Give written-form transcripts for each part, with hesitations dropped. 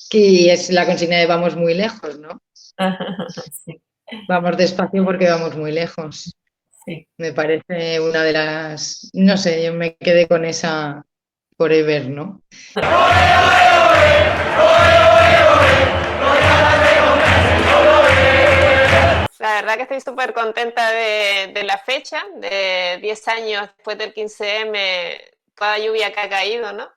que es la consigna de vamos muy lejos, ¿no? Sí, Vamos despacio porque vamos muy lejos. sí. Me parece una de las, no sé, yo me quedé con esa forever, ¿no? La verdad que estoy súper contenta de la fecha, de 10 años después del 15M, toda lluvia que ha caído, ¿no?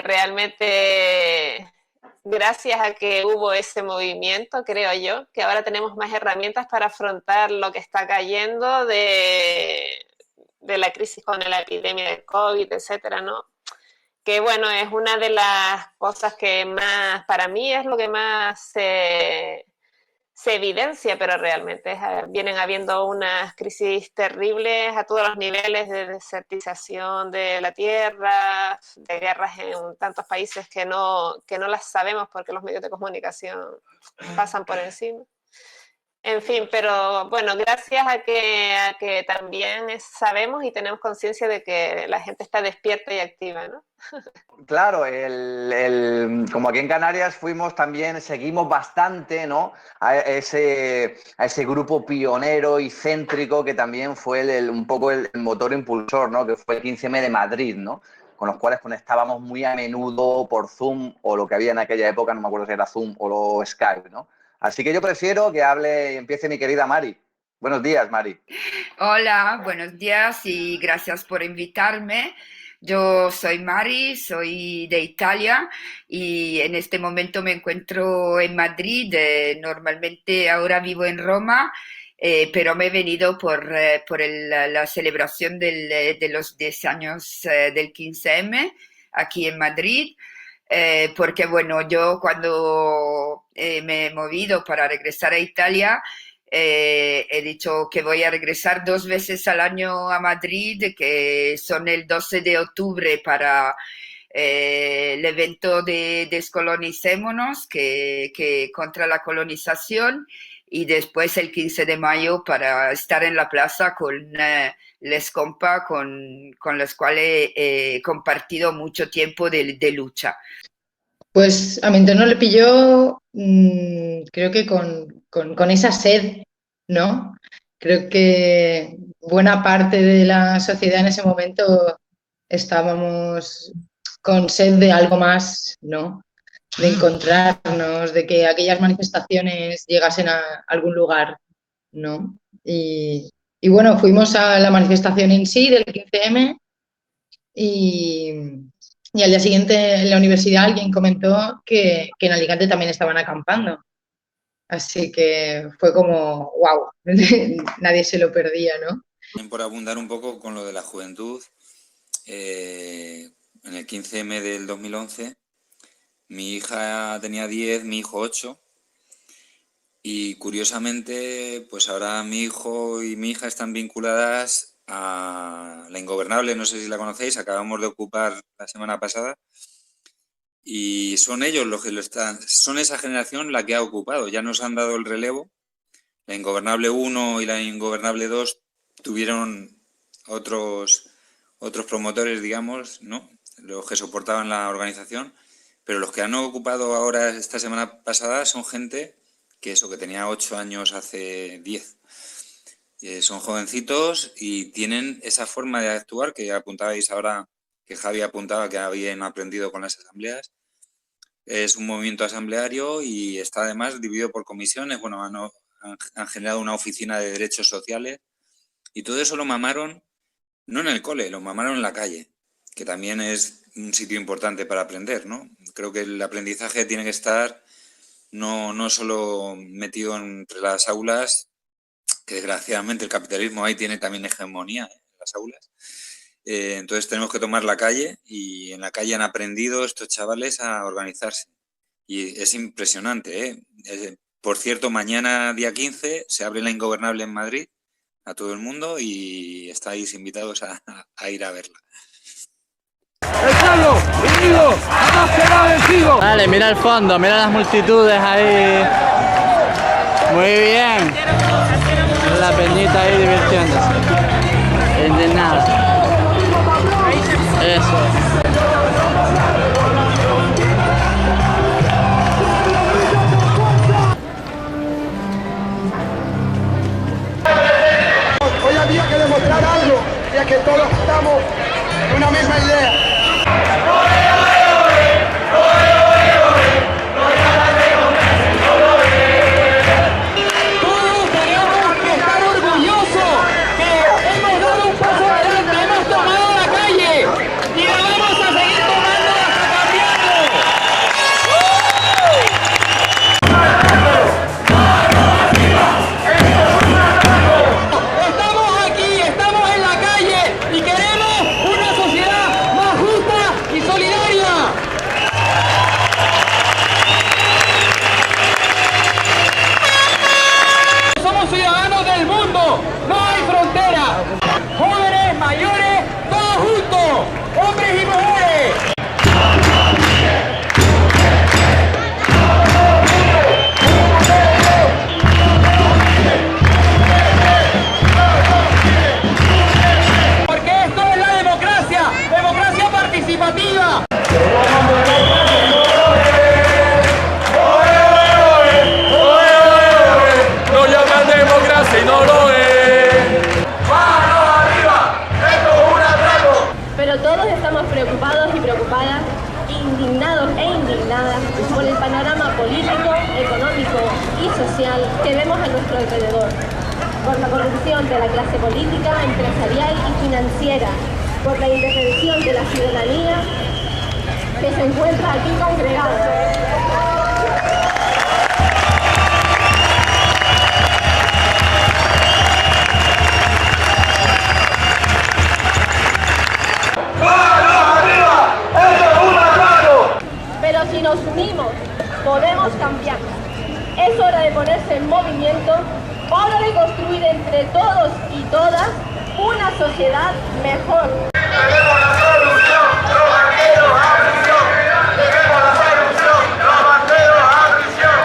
Realmente, gracias a que hubo ese movimiento, creo yo, que ahora tenemos más herramientas para afrontar lo que está cayendo de la crisis con la epidemia del COVID, etcétera, ¿no? Que bueno, es una de las cosas que más, para mí es lo que más se evidencia, pero realmente vienen habiendo unas crisis terribles a todos los niveles de desertización de la tierra, de guerras en tantos países que no las sabemos porque los medios de comunicación pasan por encima. En fin, pero bueno, gracias a que también sabemos y tenemos conciencia de que la gente está despierta y activa, ¿no? Claro, como aquí en Canarias fuimos también, seguimos bastante, ¿no? A ese grupo pionero y céntrico que también fue un poco el motor impulsor, ¿no? Que fue el 15M de Madrid, ¿no? Con los cuales conectábamos muy a menudo por Zoom o lo que había en aquella época, no me acuerdo si era Zoom o Skype, ¿no? Así que yo prefiero que hable y empiece mi querida Mari. Buenos días, Mari. Hola, buenos días y gracias por invitarme. Yo soy Mari, soy de Italia y en este momento me encuentro en Madrid. Normalmente ahora vivo en Roma, pero me he venido por la celebración de los 10 años del 15M aquí en Madrid. Porque bueno, yo cuando me he movido para regresar a Italia, he dicho que voy a regresar 2 veces al año a Madrid, que son el 12 de octubre para el evento de Descolonicémonos, que contra la colonización, y después el 15 de mayo para estar en la plaza con les compas con los cuales he compartido mucho tiempo de lucha. Pues a mi entorno le pilló, creo que con esa sed, ¿no? Creo que buena parte de la sociedad en ese momento estábamos con sed de algo más, ¿no? De encontrarnos, de que aquellas manifestaciones llegasen a algún lugar, ¿no? Y bueno, fuimos a la manifestación en sí del 15M y, y al día siguiente en la universidad alguien comentó que en Alicante también estaban acampando. Así que fue como, wow, nadie se lo perdía, ¿no? Por abundar un poco con lo de la juventud, en el 15M del 2011, mi hija tenía 10, mi hijo 8, y curiosamente, pues ahora mi hijo y mi hija están vinculadas a La Ingobernable, no sé si la conocéis, acabamos de ocupar la semana pasada, y son ellos los que lo están, son esa generación la que ha ocupado, ya nos han dado el relevo. La Ingobernable 1 y la Ingobernable 2 tuvieron otros promotores, digamos, ¿no? Los que soportaban la organización, pero los que han ocupado ahora esta semana pasada son gente que tenía 8 años hace 10. Son jovencitos y tienen esa forma de actuar que apuntabais ahora, que Javi apuntaba que habían aprendido con las asambleas. Es un movimiento asambleario y está además dividido por comisiones. Bueno, han generado una oficina de derechos sociales y todo eso lo mamaron, no en el cole, lo mamaron en la calle, que también es un sitio importante para aprender, ¿no? Creo que el aprendizaje tiene que estar no solo metido entre las aulas, que desgraciadamente el capitalismo ahí tiene también hegemonía en las aulas. Entonces tenemos que tomar la calle y en la calle han aprendido estos chavales a organizarse. Y es impresionante, ¿eh? Por cierto, mañana día 15 se abre la Ingobernable en Madrid a todo el mundo y estáis invitados a ir a verla. ¡Echadlo! ¡Unido! ¡Jamás será vencido! Vale, mira el fondo, mira las multitudes ahí. Muy bien. La peñita ahí divirtiéndose. De nada. Eso. cooperativa. No llaman democracia y no lo es. ¡Mano arriba! ¡Esto es un atraco! Pero todos estamos preocupados y preocupadas, indignados e indignadas por el panorama político, económico y social que vemos a nuestro alrededor, por la corrupción de la clase política, empresarial y financiera, por la indefensión de la ciudadanía que se encuentra aquí congregada. Pero si nos unimos, podemos cambiar. Es hora de ponerse en movimiento, hora de construir entre todos y todas una sociedad mejor. ¡Queremos la solución! ¡Los banqueros a prisión! ¡Queremos la solución! ¡Los banqueros a prisión!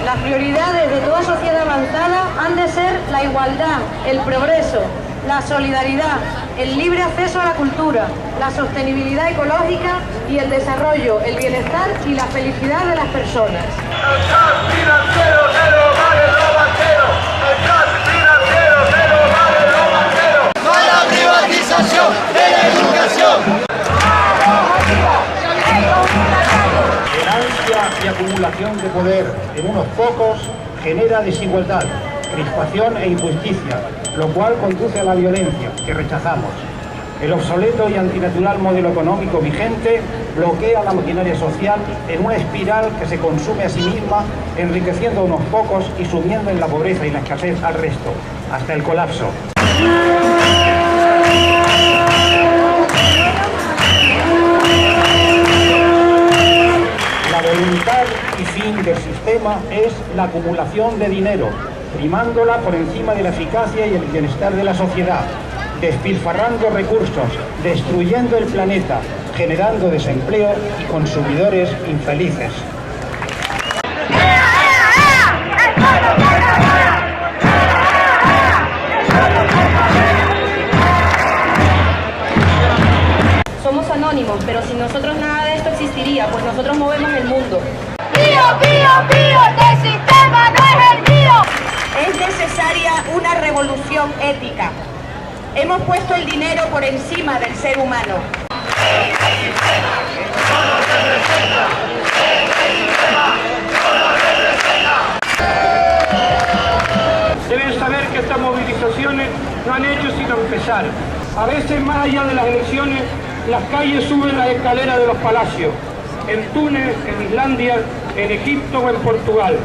Las prioridades de toda sociedad avanzada han de ser la igualdad, el progreso, la solidaridad, el libre acceso a la cultura, la sostenibilidad ecológica y el desarrollo, el bienestar y la felicidad de las personas. El gas financiero se lo vale los banqueros. El gas financiero se lo vale los banqueros. No a la privatización de la educación. El ansia y acumulación de poder en unos pocos genera desigualdad, crispación e injusticia, lo cual conduce a la violencia, que rechazamos. El obsoleto y antinatural modelo económico vigente bloquea la maquinaria social en una espiral que se consume a sí misma, enriqueciendo a unos pocos y sumiendo en la pobreza y la escasez al resto, hasta el colapso. La voluntad y fin del sistema es la acumulación de dinero, primándola por encima de la eficacia y el bienestar de la sociedad, despilfarrando recursos, destruyendo el planeta, generando desempleo y consumidores infelices. Somos anónimos, pero sin nosotros nada de esto existiría, pues nosotros movemos el mundo. ¡Pío, pío, pío! ¡Este sistema no es el mío! Es necesaria una revolución ética. Hemos puesto el dinero por encima del ser humano. Deben saber que estas movilizaciones no han hecho sino empezar. A veces, más allá de las elecciones, las calles suben las escaleras de los palacios. En Túnez, en Islandia, en Egipto o en Portugal.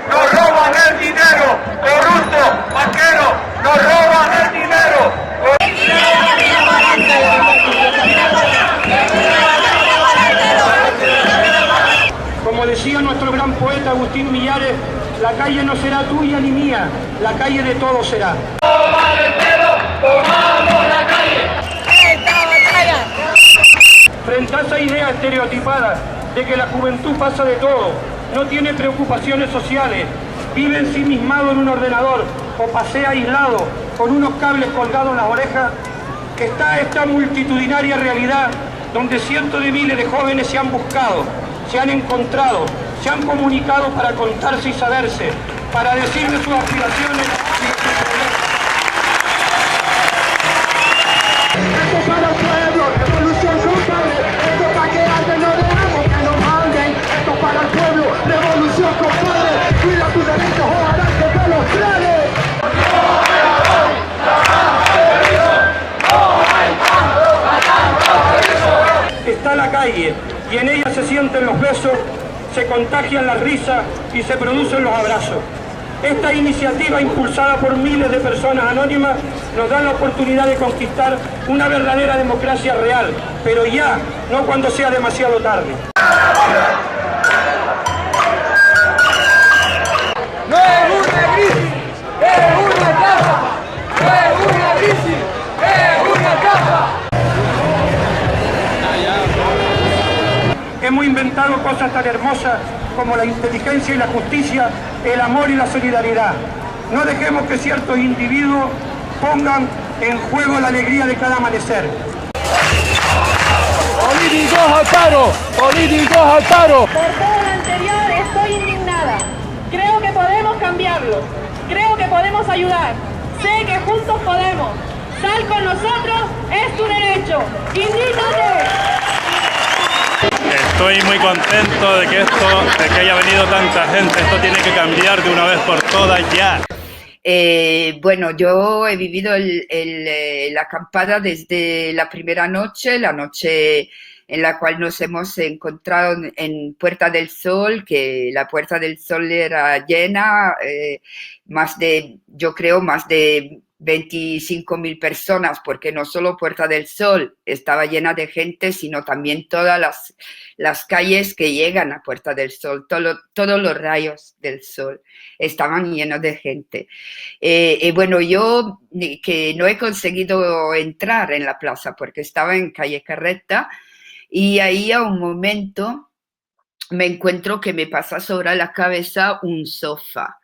¡Nos roban el dinero! ¡Corruptos! ¡Banqueros! ¡Nos roban el dinero! Como decía nuestro gran poeta Agustín Millares, la calle no será tuya ni mía, la calle de todos será. ¡Toma el pelo! ¡Tomamos la calle! ¡Esta batalla! Frente a esa idea estereotipada de que la juventud pasa de todo, no tiene preocupaciones sociales, vive ensimismado en un ordenador o pasea aislado con unos cables colgados en las orejas, está esta multitudinaria realidad donde cientos de miles de jóvenes se han buscado, se han encontrado, se han comunicado para contarse y saberse, para decir de sus aspiraciones y de sus problemas. Esto para el pueblo, revolución compadre. Esto para que antes no dejamos que nos manden. Esto para el pueblo, revolución compadre. Cuida tus derechos o harás que te los trae. Está la calle y en ella se sienten los besos, se contagian las risas y se producen los abrazos. Esta iniciativa, impulsada por miles de personas anónimas, nos da la oportunidad de conquistar una verdadera democracia real, pero ya, no cuando sea demasiado tarde. ¡No es una crisis! ¡Es una estafa! ¡No es una crisis! ¡Es una estafa! Hemos inventado cosas tan hermosas como la inteligencia y la justicia, el amor y la solidaridad. No dejemos que ciertos individuos pongan en juego la alegría de cada amanecer. al paro! ¡Políticos al paro! Por todo lo anterior estoy indignada. Creo que podemos cambiarlo. Creo que podemos ayudar. Sé que juntos podemos. Sal con nosotros, es tu derecho. ¡Indígnate! Estoy muy contento de que haya venido tanta gente. Esto tiene que cambiar de una vez por todas ya. Bueno, yo he vivido la acampada desde la primera noche, la noche en la cual nos hemos encontrado en Puerta del Sol, que la Puerta del Sol era llena, yo creo más de 25.000 personas, porque no solo Puerta del Sol estaba llena de gente, sino también todas las calles que llegan a Puerta del Sol, todos los rayos del sol estaban llenos de gente. Bueno, yo que no he conseguido entrar en la plaza porque estaba en calle Carreta, y ahí a un momento me encuentro que me pasa sobre la cabeza un sofá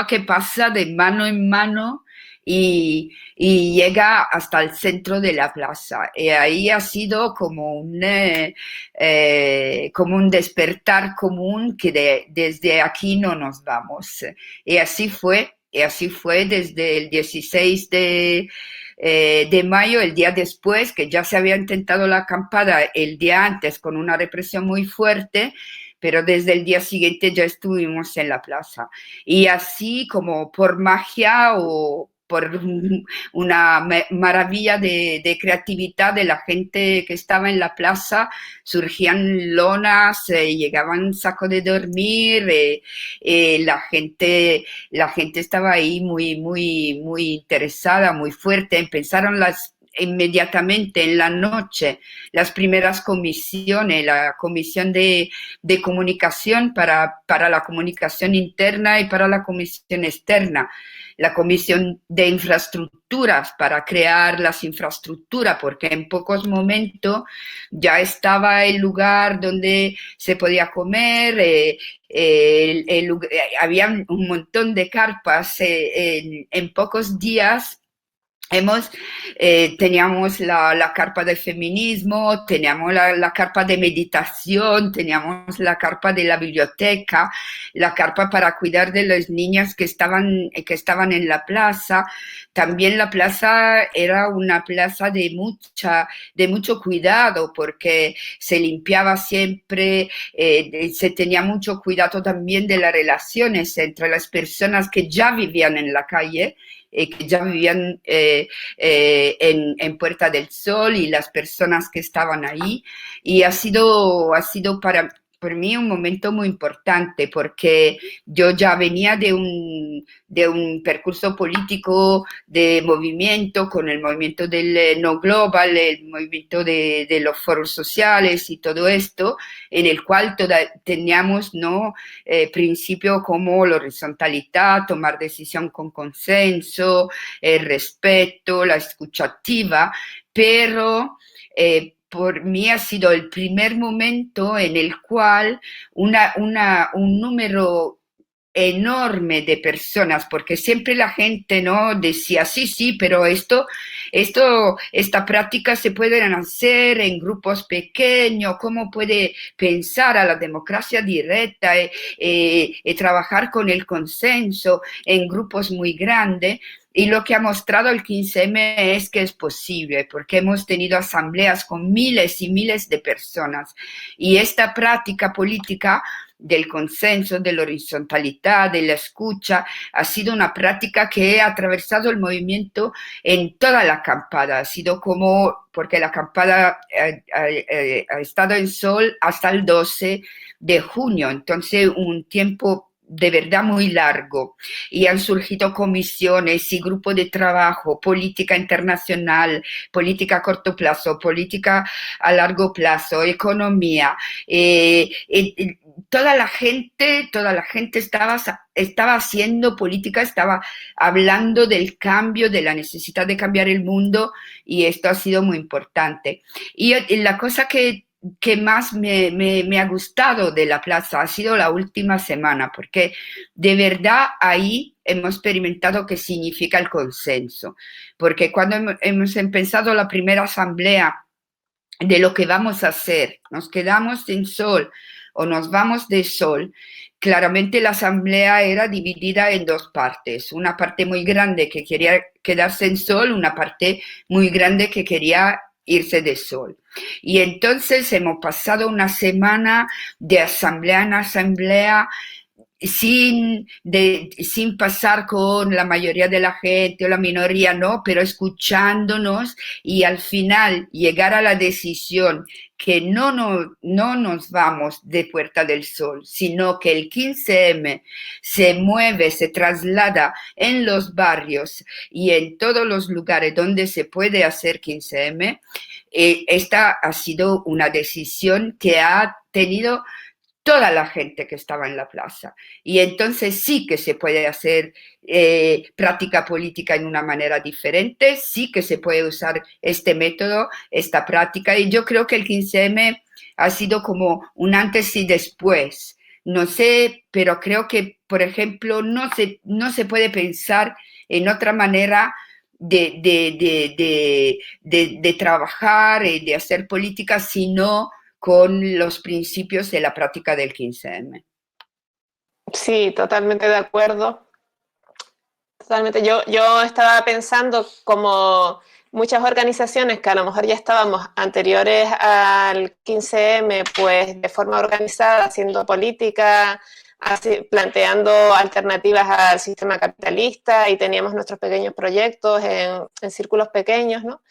que pasa de mano en mano y llega hasta el centro de la plaza. Y ahí ha sido como un despertar común que desde aquí no nos vamos. Y así fue desde el 16 de mayo, el día después, que ya se había intentado la acampada el día antes con una represión muy fuerte, pero desde el día siguiente ya estuvimos en la plaza. Y así como por magia o por una maravilla de creatividad de la gente que estaba en la plaza, surgían lonas, llegaban sacos de dormir, la gente estaba ahí muy interesada, muy fuerte. Empezaron inmediatamente en la noche las primeras comisiones, la comisión de comunicación para la comunicación interna y para la comisión externa, la comisión de infraestructuras para crear las infraestructuras, porque en pocos momentos ya estaba el lugar donde se podía comer, había un montón de carpas, en pocos días teníamos la carpa del feminismo, teníamos la carpa de meditación, teníamos la carpa de la biblioteca, la carpa para cuidar de las niñas que estaban en la plaza. También la plaza era una plaza de mucho cuidado, porque se limpiaba siempre, se tenía mucho cuidado también de las relaciones entre las personas que ya vivían en la calle, que ya vivían en Puerta del Sol, y las personas que estaban ahí. Y ha sido por mí un momento muy importante, porque yo ya venía de un percurso político de movimiento, con el movimiento del No Global, el movimiento de los foros sociales y todo esto, en el cual teníamos principios como la horizontalidad, tomar decisión con consenso, el respeto, la escucha activa, pero por mí ha sido el primer momento en el cual un número enorme de personas, porque siempre la gente no decía sí, pero esta práctica se puede hacer en grupos pequeños. ¿Cómo puede pensar a la democracia directa y trabajar con el consenso en grupos muy grandes? Y lo que ha mostrado el 15M es que es posible, porque hemos tenido asambleas con miles y miles de personas. Y esta práctica política del consenso, de la horizontalidad, de la escucha, ha sido una práctica que ha atravesado el movimiento en toda la acampada. Ha sido porque la acampada ha estado en sol hasta el 12 de junio, entonces un tiempo de verdad muy largo, y han surgido comisiones y grupos de trabajo, política internacional, política a corto plazo, política a largo plazo, economía. Toda la gente estaba haciendo política, estaba hablando del cambio, de la necesidad de cambiar el mundo, y esto ha sido muy importante. Y la cosa que más me ha gustado de la plaza ha sido la última semana, porque de verdad ahí hemos experimentado qué significa el consenso, porque cuando hemos empezado la primera asamblea de lo que vamos a hacer. Nos quedamos sin sol o nos vamos de sol. Claramente la asamblea era dividida en dos partes. Una parte muy grande que quería quedarse en sol, una parte muy grande que quería irse de sol. Y entonces hemos pasado una semana de asamblea en asamblea, sin pasar con la mayoría de la gente o la minoría, no, pero escuchándonos y al final llegar a la decisión que no nos vamos de Puerta del Sol, sino que el 15M se mueve, se traslada en los barrios y en todos los lugares donde se puede hacer 15M. Esta ha sido una decisión que ha tenido toda la gente que estaba en la plaza. Y entonces sí que se puede hacer práctica política en una manera diferente, sí que se puede usar este método, esta práctica, y yo creo que el 15M ha sido como un antes y después. No sé, pero creo que, por ejemplo, no se puede pensar en otra manera de trabajar y de hacer política, sino con los principios de la práctica del 15M. Sí, totalmente de acuerdo. Totalmente. Yo estaba pensando como muchas organizaciones que a lo mejor ya estábamos anteriores al 15M, pues de forma organizada, haciendo política, planteando alternativas al sistema capitalista y teníamos nuestros pequeños proyectos en círculos pequeños, ¿no?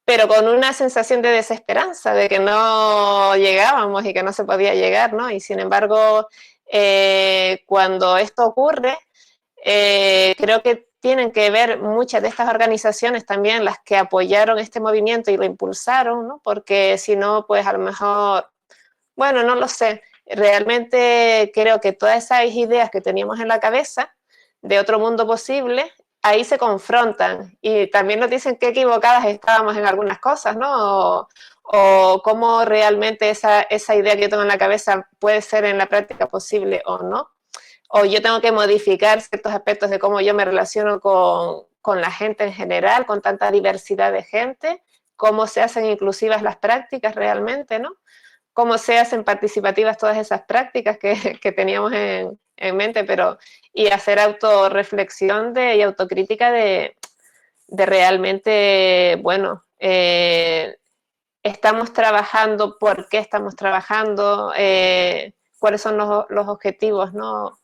Pero con una sensación de desesperanza, de que no llegábamos y que no se podía llegar, ¿no? Y sin embargo, cuando esto ocurre, creo que tienen que ver muchas de estas organizaciones también las que apoyaron este movimiento y lo impulsaron, ¿no? Porque si no, pues a lo mejor, bueno, no lo sé. Realmente creo que todas esas ideas que teníamos en la cabeza de otro mundo posible, ahí se confrontan y también nos dicen qué equivocadas estábamos en algunas cosas, ¿no? O cómo realmente esa idea que yo tengo en la cabeza puede ser en la práctica posible o no. O yo tengo que modificar ciertos aspectos de cómo yo me relaciono con la gente en general, con tanta diversidad de gente, cómo se hacen inclusivas las prácticas realmente, ¿no? Cómo se hacen participativas todas esas prácticas que teníamos en mente, pero y hacer autorreflexión y autocrítica de realmente, bueno, estamos trabajando, por qué estamos trabajando, cuáles son los objetivos, ¿no?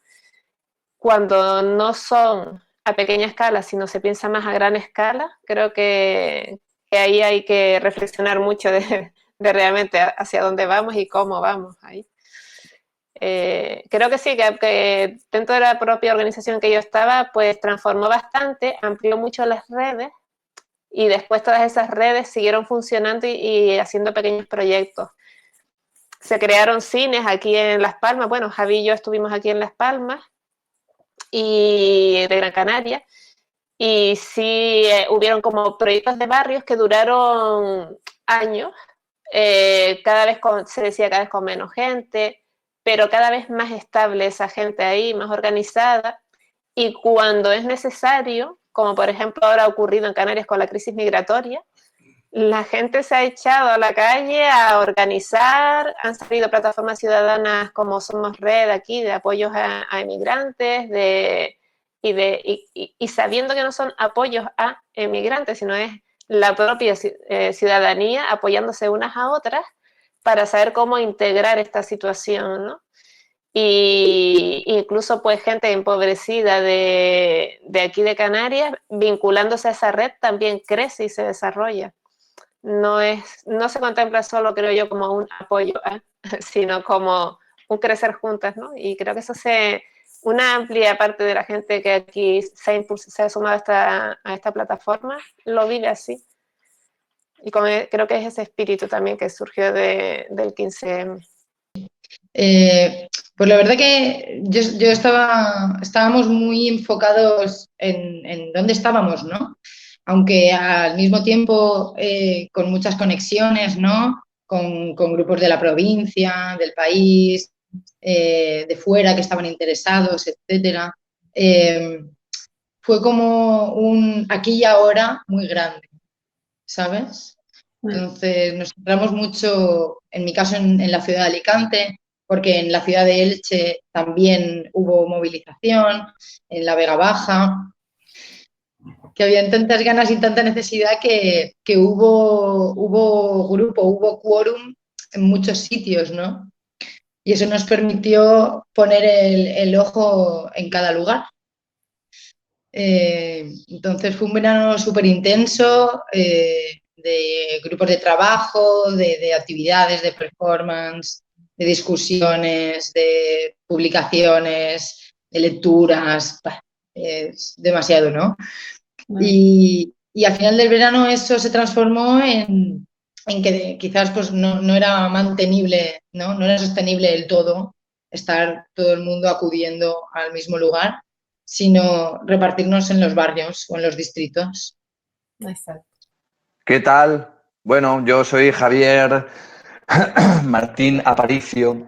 Cuando no son a pequeña escala, sino se piensa más a gran escala, creo que ahí hay que reflexionar mucho de realmente hacia dónde vamos y cómo vamos ahí. Creo que sí, que dentro de la propia organización que yo estaba, pues transformó bastante, amplió mucho las redes y después todas esas redes siguieron funcionando y haciendo pequeños proyectos. Se crearon cines aquí en Las Palmas, bueno, Javi y yo estuvimos aquí en Las Palmas y de Gran Canaria, y sí hubieron como proyectos de barrios que duraron años, cada vez se decía cada vez con menos gente, pero cada vez más estable esa gente ahí, más organizada, y cuando es necesario, como por ejemplo ahora ha ocurrido en Canarias con la crisis migratoria, la gente se ha echado a la calle a organizar, han salido plataformas ciudadanas como Somos Red aquí, de apoyos a emigrantes, y sabiendo que no son apoyos a emigrantes, sino es la propia ciudadanía apoyándose unas a otras para saber cómo integrar esta situación, ¿no? Y incluso pues gente empobrecida de aquí de Canarias, vinculándose a esa red, también crece y se desarrolla. No se contempla solo, creo yo, como un apoyo, sino como un crecer juntas, ¿no? Y creo que eso una amplia parte de la gente que aquí se ha sumado a esta plataforma lo vive así. Y creo que es ese espíritu también que surgió del 15M. Pues la verdad que estábamos muy enfocados en dónde estábamos, ¿no? Aunque al mismo tiempo con muchas conexiones, ¿no? Con grupos de la provincia, del país, de fuera que estaban interesados, etcétera. Fue como un aquí y ahora muy grande, ¿sabes? Entonces nos centramos mucho, en mi caso, en la ciudad de Alicante, porque en la ciudad de Elche también hubo movilización, en la Vega Baja, que habían tantas ganas y tanta necesidad que hubo grupo, hubo quórum en muchos sitios, ¿no? Y eso nos permitió poner el ojo en cada lugar. Entonces fue un verano súper intenso, de grupos de trabajo, de actividades, de performance, de discusiones, de publicaciones, de lecturas. Es demasiado, ¿no? Y al final del verano eso se transformó en que quizás pues no era mantenible, ¿no? No era sostenible del todo estar todo el mundo acudiendo al mismo lugar, sino repartirnos en los barrios o en los distritos. Exacto. ¿Qué tal? Bueno, yo soy Javier Martín Aparicio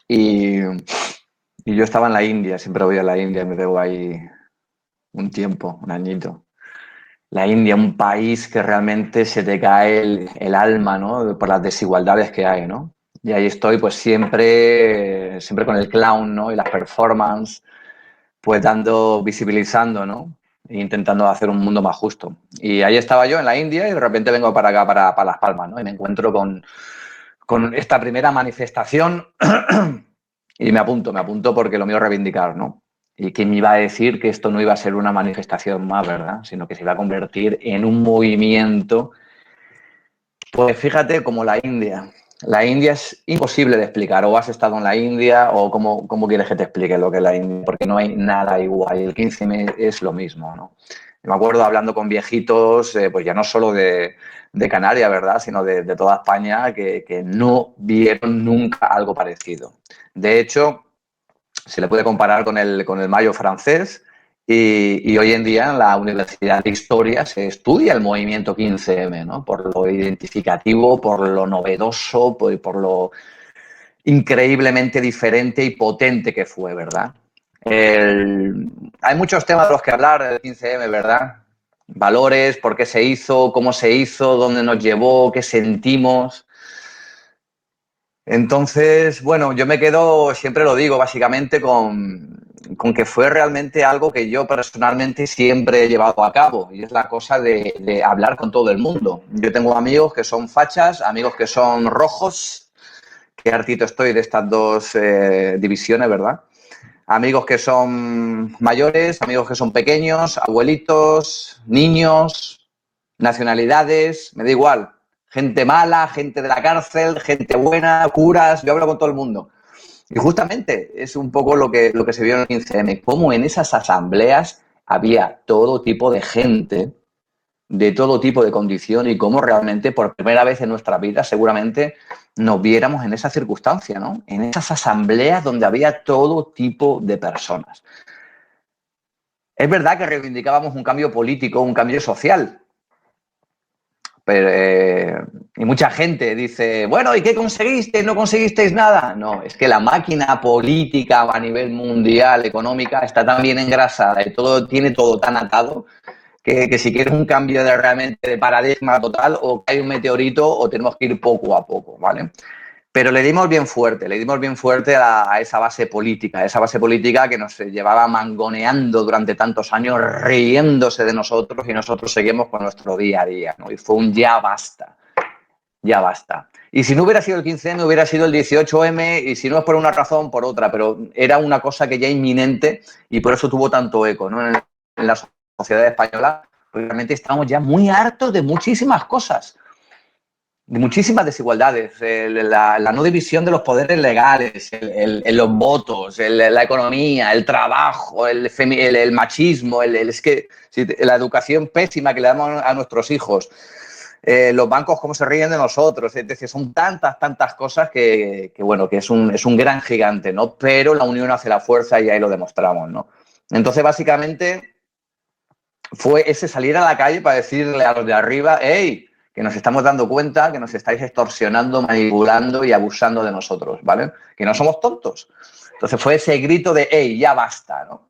y yo estaba en la India, siempre voy a la India, me debo ahí un tiempo, un añito. La India, un país que realmente se te cae el alma, ¿no? Por las desigualdades que hay, ¿no? Y ahí estoy, pues siempre con el clown, ¿no? Y las performances, pues visibilizando, ¿no? E intentando hacer un mundo más justo. Y ahí estaba yo en la India y de repente vengo para acá, para Las Palmas, ¿no? Y me encuentro con esta primera manifestación y me apunto porque lo mío es reivindicar, ¿no? Y quién me iba a decir que esto no iba a ser una manifestación más, ¿verdad? Sino que se iba a convertir en un movimiento. Pues fíjate, como la India. La India es imposible de explicar. O has estado en la India o cómo quieres que te explique lo que es la India. Porque no hay nada igual. El 15M es lo mismo, ¿no? Me acuerdo hablando con viejitos, pues ya no solo de Canarias, ¿verdad? Sino de toda España, que no vieron nunca algo parecido. De hecho, se le puede comparar con el Mayo francés y hoy en día en la Universidad de Historia se estudia el movimiento 15M, ¿no? Por lo identificativo, por lo novedoso, por lo increíblemente diferente y potente que fue, ¿verdad? Hay muchos temas de los que hablar del 15M, ¿verdad? Valores, por qué se hizo, cómo se hizo, dónde nos llevó, qué sentimos. Entonces, bueno, yo me quedo, siempre lo digo, básicamente con que fue realmente algo que yo personalmente siempre he llevado a cabo y es la cosa de hablar con todo el mundo. Yo tengo amigos que son fachas, amigos que son rojos, qué hartito estoy de estas dos divisiones, ¿verdad? Amigos que son mayores, amigos que son pequeños, abuelitos, niños, nacionalidades, me da igual. Gente mala, gente de la cárcel, gente buena, curas, yo hablo con todo el mundo. Y justamente es un poco lo que se vio en el 15M, cómo en esas asambleas había todo tipo de gente, de todo tipo de condición y cómo realmente por primera vez en nuestra vida seguramente nos viéramos en esa circunstancia, ¿no? En esas asambleas donde había todo tipo de personas. Es verdad que reivindicábamos un cambio político, un cambio social, pero, y mucha gente dice, bueno, ¿y qué conseguisteis? ¿No conseguisteis nada? No, es que la máquina política a nivel mundial, económica, está tan bien engrasada y tiene todo tan atado que si quieres un cambio realmente de paradigma total, o cae un meteorito o tenemos que ir poco a poco, ¿vale? Pero le dimos bien fuerte a esa base política que nos llevaba mangoneando durante tantos años, riéndose de nosotros y nosotros seguimos con nuestro día a día, ¿no? Y fue un ya basta, ya basta. Y si no hubiera sido el 15M, hubiera sido el 18M, y si no es por una razón, por otra, pero era una cosa que ya inminente y por eso tuvo tanto eco, ¿no? En la sociedad española, pues realmente estábamos ya muy hartos de muchísimas cosas. De muchísimas desigualdades, la no división de los poderes legales, los votos, la economía, el trabajo, el machismo, es que la educación pésima que le damos a nuestros hijos, los bancos cómo se ríen de nosotros, es decir, son tantas cosas que bueno, que es un gran gigante, ¿no? Pero la unión hace la fuerza y ahí lo demostramos, ¿no? Entonces, básicamente, fue ese salir a la calle para decirle a los de arriba, ¡hey!, que nos estamos dando cuenta que nos estáis extorsionando, manipulando y abusando de nosotros, ¿vale? Que no somos tontos. Entonces fue ese grito de, ¡hey, ya basta!, ¿no?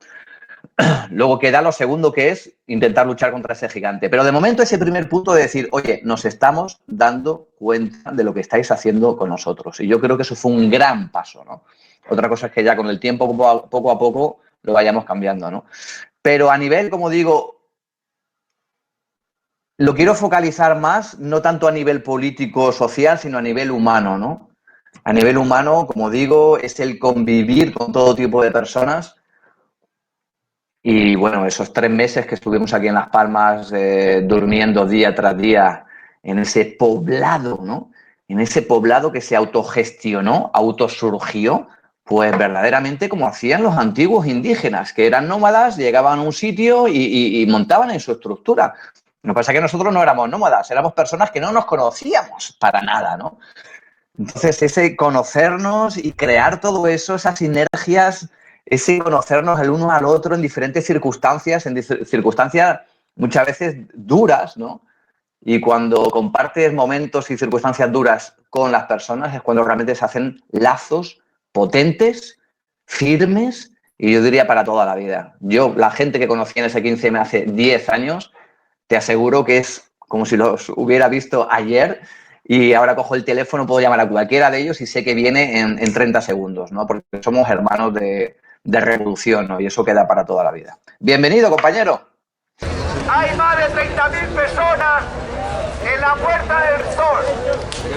Luego queda lo segundo, que es intentar luchar contra ese gigante. Pero de momento ese primer punto de decir, oye, nos estamos dando cuenta de lo que estáis haciendo con nosotros. Y yo creo que eso fue un gran paso, ¿no? Otra cosa es que ya con el tiempo, poco a poco, lo vayamos cambiando, ¿no? Pero a nivel, como digo, lo quiero focalizar más, no tanto a nivel político o social, sino a nivel humano, ¿no? A nivel humano, como digo, es el convivir con todo tipo de personas. Y bueno, esos 3 meses que estuvimos aquí en Las Palmas durmiendo día tras día en ese poblado, ¿no? En ese poblado que se autogestionó, autosurgió, pues verdaderamente como hacían los antiguos indígenas, que eran nómadas, llegaban a un sitio y montaban en su estructura. Lo que pasa es que nosotros no éramos nómadas, éramos personas que no nos conocíamos para nada, ¿no? Entonces, ese conocernos y crear todo eso, esas sinergias, ese conocernos el uno al otro en diferentes circunstancias, en circunstancias muchas veces duras, ¿no? Y cuando compartes momentos y circunstancias duras con las personas es cuando realmente se hacen lazos potentes, firmes y yo diría para toda la vida. Yo, la gente que conocí en ese 15M hace 10 años, te aseguro que es como si los hubiera visto ayer y ahora cojo el teléfono, puedo llamar a cualquiera de ellos y sé que viene en 30 segundos, ¿no? Porque somos hermanos de revolución, ¿no? Y eso queda para toda la vida. Bienvenido, compañero. Hay más de 30.000 personas en la Puerta del Sol.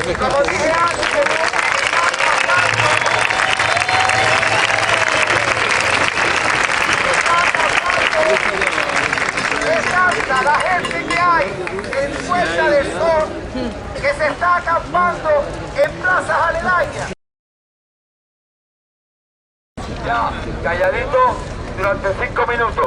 Y como dije antes, es tanta la gente que hay en Puerta del Sol que se está acampando en plazas aledañas. Ya, calladito durante 5 minutos.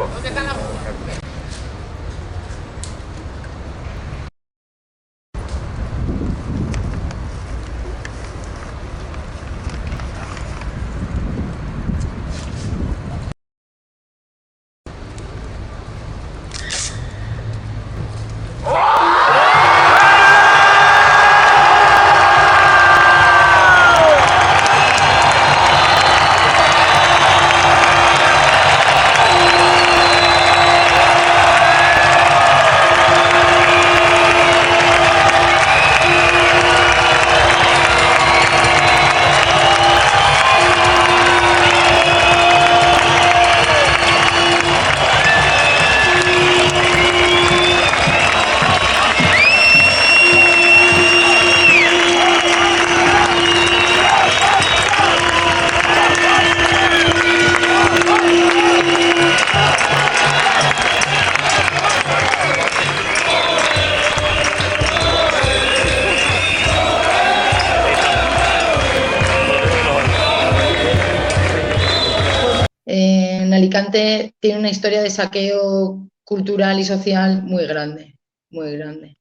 En Alicante tiene una historia de saqueo cultural y social muy grande, muy grande.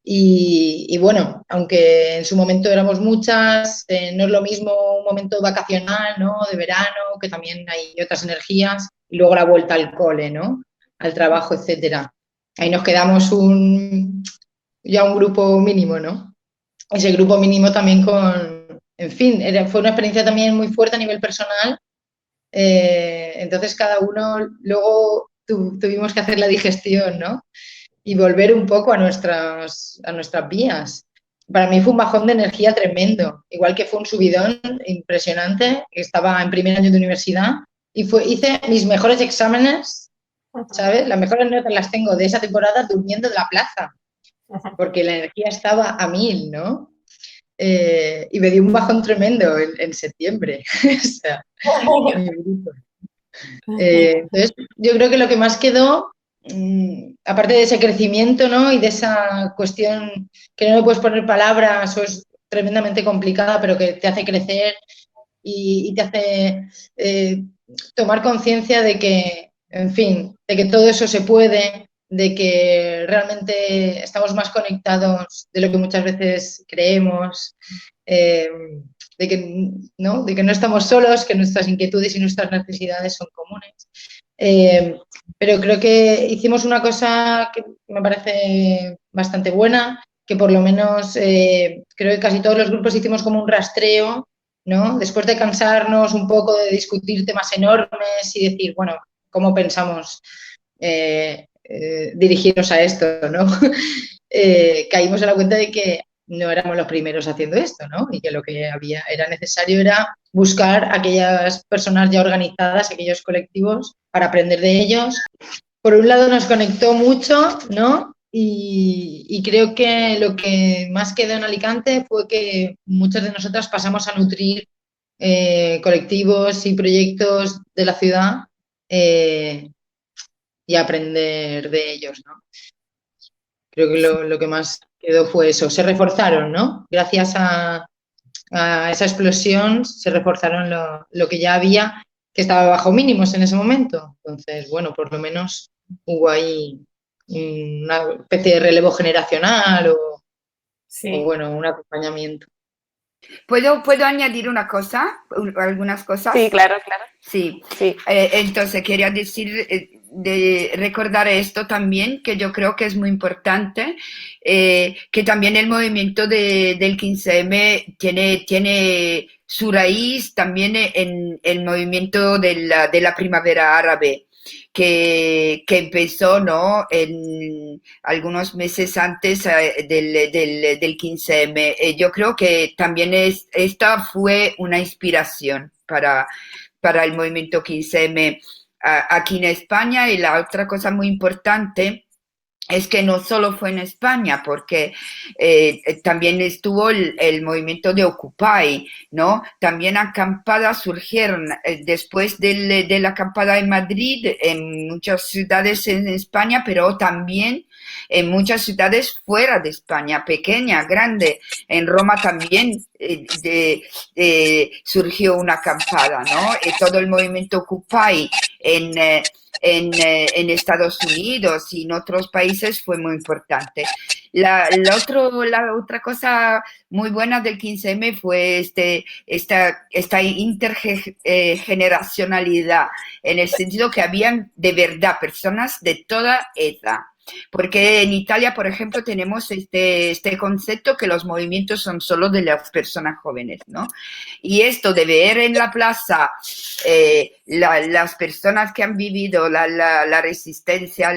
Y bueno, aunque en su momento éramos muchas, no es lo mismo un momento vacacional, ¿no? De verano, que también hay otras energías, y luego la vuelta al cole, ¿no? Al trabajo, etcétera. Ahí nos quedamos ya un grupo mínimo, ¿no? Ese grupo mínimo también en fin, fue una experiencia también muy fuerte a nivel personal. Entonces cada uno luego tuvimos que hacer la digestión, ¿no? Y volver un poco a nuestras vías. Para mí fue un bajón de energía tremendo, igual que fue un subidón impresionante. Estaba en primer año de universidad y hice mis mejores exámenes, ¿sabes? Las mejores notas las tengo de esa temporada durmiendo en la plaza, porque la energía estaba a 1000, ¿no? Y me dio un bajón tremendo en septiembre. O sea, muy bruto. Entonces, yo creo que lo que más quedó, aparte de ese crecimiento, ¿no? Y de esa cuestión que no le puedes poner palabras o es tremendamente complicada, pero que te hace crecer y te hace tomar conciencia de que, en fin, de que todo eso se puede, de que realmente estamos más conectados de lo que muchas veces creemos, de que no estamos solos, que nuestras inquietudes y nuestras necesidades son comunes. Pero creo que hicimos una cosa que me parece bastante buena, que por lo menos creo que casi todos los grupos hicimos como un rastreo, ¿no? Después de cansarnos un poco de discutir temas enormes y decir, bueno, cómo pensamos dirigirnos a esto, ¿no? Caímos en la cuenta de que no éramos los primeros haciendo esto, ¿no? Y que lo que era necesario era buscar aquellas personas ya organizadas, aquellos colectivos, para aprender de ellos. Por un lado nos conectó mucho, ¿no? Y creo que lo que más quedó en Alicante fue que muchas de nosotras pasamos a nutrir colectivos y proyectos de la ciudad y aprender de ellos, ¿no? Creo que lo que más quedó fue eso. Se reforzaron, ¿no? Gracias a esa explosión se reforzaron lo que ya había, que estaba bajo mínimos en ese momento. Entonces, bueno, por lo menos hubo ahí una especie de relevo generacional o bueno, un acompañamiento. ¿Puedo añadir una cosa? ¿Algunas cosas? Sí, claro, claro. Sí. Entonces, quería decir, de recordar esto también, que yo creo que es muy importante, que también el movimiento del 15M tiene su raíz también en el movimiento de la primavera árabe. Que empezó, ¿no?, en algunos meses antes del 15M. Yo creo que también esta fue una inspiración para el movimiento 15M aquí en España. Y la otra cosa muy importante es que no solo fue en España, porque también estuvo el movimiento de Occupy, ¿no? También acampadas surgieron después de la acampada en Madrid, en muchas ciudades en España, pero también en muchas ciudades fuera de España, pequeña, grande. En Roma también surgió una acampada, ¿no? Todo el movimiento Occupy en Estados Unidos y en otros países fue muy importante. La otra cosa muy buena del 15M fue esta intergeneracionalidad, en el sentido que habían de verdad personas de toda edad. Porque en Italia, por ejemplo, tenemos este concepto que los movimientos son solo de las personas jóvenes, ¿no? Y esto de ver en la plaza las personas que han vivido la resistencia,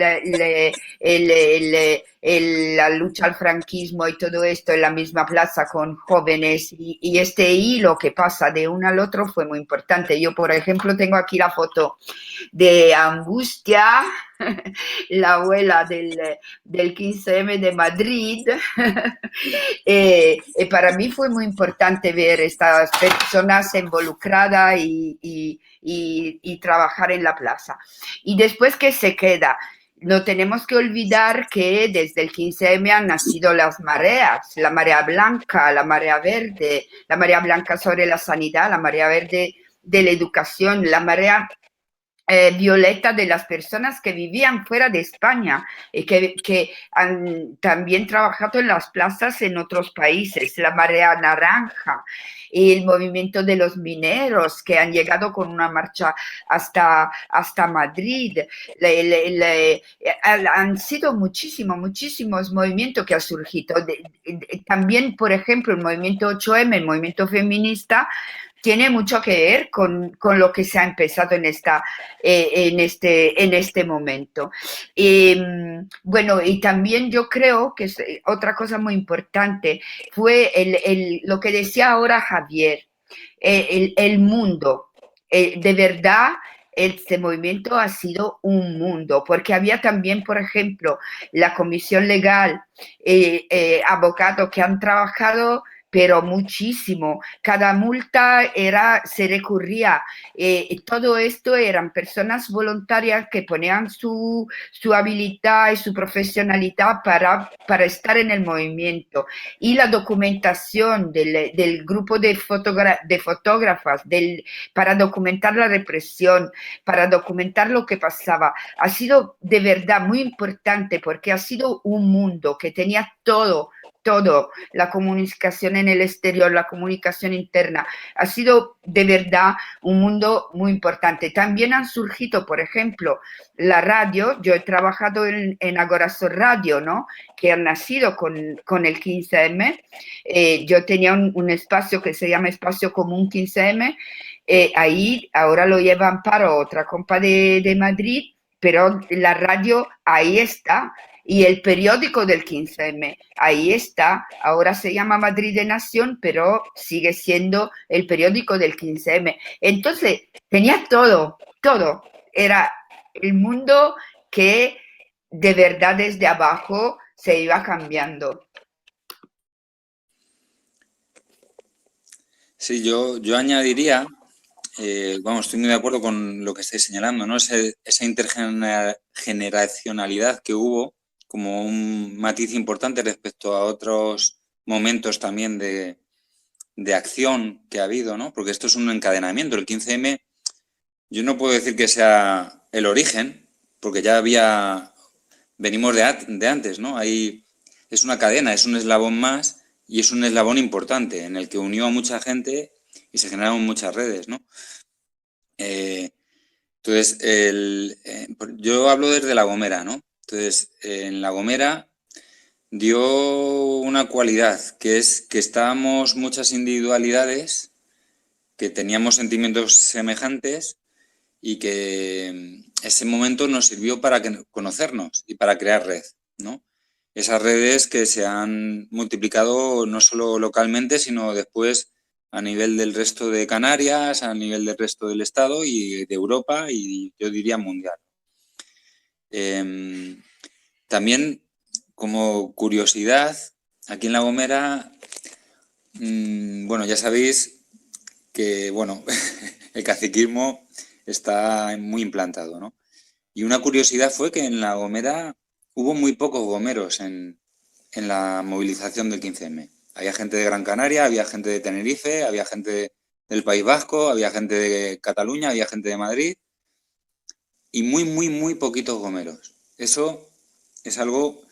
la lucha al franquismo y todo esto en la misma plaza con jóvenes, y este hilo que pasa de uno al otro fue muy importante. Yo, por ejemplo, tengo aquí la foto de Angustia, la abuela del 15M de Madrid. Para mí fue muy importante ver estas personas involucradas y trabajar en la plaza. Y después, ¿qué se queda? No tenemos que olvidar que desde el 15M han nacido las mareas, la marea blanca, la marea verde, la marea blanca sobre la sanidad, la marea verde de la educación, la marea violeta de las personas que vivían fuera de España y que han también trabajado en las plazas en otros países, la marea naranja y el movimiento de los mineros que han llegado con una marcha hasta Madrid. Han sido muchísimos movimientos que han surgido. También, por ejemplo, el movimiento 8M, el movimiento feminista, tiene mucho que ver con lo que se ha empezado en este momento. Bueno, y también yo creo que otra cosa muy importante fue lo que decía ahora Javier, el mundo. De verdad, este movimiento ha sido un mundo, porque había también, por ejemplo, la comisión legal, abogados que han trabajado pero muchísimo. Cada multa se recurría. Todo esto eran personas voluntarias que ponían su habilidad y su profesionalidad para estar en el movimiento. Y la documentación del grupo de fotógrafas para documentar la represión, para documentar lo que pasaba, ha sido de verdad muy importante, porque ha sido un mundo que tenía todo, la comunicación en el exterior, la comunicación interna. Ha sido de verdad un mundo muy importante. También han surgido, por ejemplo, la radio. Yo he trabajado en Agorasol Radio, ¿no?, que han nacido con el 15M. Yo tenía un espacio que se llama Espacio Común 15M, ahí ahora lo llevan para otra compa de Madrid, pero la radio ahí está. Y el periódico del 15M, ahí está. Ahora se llama Madrid de Nación, pero sigue siendo el periódico del 15M. Entonces, tenía todo. Era el mundo que de verdad desde abajo se iba cambiando. Sí, yo añadiría, estoy muy de acuerdo con lo que estáis señalando, ¿no? Esa intergeneracionalidad que hubo como un matiz importante respecto a otros momentos también de acción que ha habido, ¿no? Porque esto es un encadenamiento. El 15M, yo no puedo decir que sea el origen, porque ya venimos de antes, ¿no? Ahí es una cadena, es un eslabón más y es un eslabón importante en el que unió a mucha gente y se generaron muchas redes, ¿no? Entonces, yo hablo desde La Gomera, ¿no? Entonces, en La Gomera dio una cualidad, que es que estábamos muchas individualidades, que teníamos sentimientos semejantes y que ese momento nos sirvió para conocernos y para crear red, ¿no? Esas redes que se han multiplicado no solo localmente, sino después a nivel del resto de Canarias, a nivel del resto del Estado y de Europa y yo diría mundial. También, como curiosidad, aquí en La Gomera, ya sabéis que, el caciquismo está muy implantado, ¿no? Y una curiosidad fue que en La Gomera hubo muy pocos gomeros en la movilización del 15M. Había gente de Gran Canaria, había gente de Tenerife, había gente del País Vasco, había gente de Cataluña, había gente de Madrid y muy poquitos gomeros. Eso es algo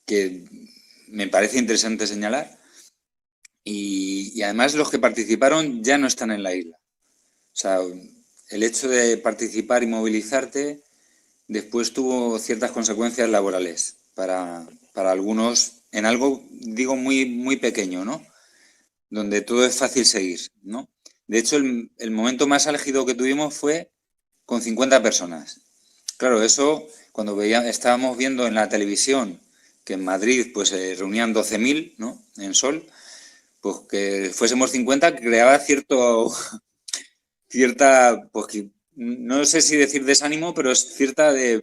que me parece interesante señalar y además los que participaron ya no están en la isla. O sea, el hecho de participar y movilizarte después tuvo ciertas consecuencias laborales para algunos en algo, digo, muy pequeño, ¿no? Donde todo es fácil seguir, ¿no? De hecho, el momento más álgido que tuvimos fue con 50 personas. Claro, eso, cuando estábamos viendo en la televisión que en Madrid pues se reunían 12.000, ¿no? En Sol, pues que fuésemos 50 creaba cierta, pues no sé si decir desánimo, pero es cierta de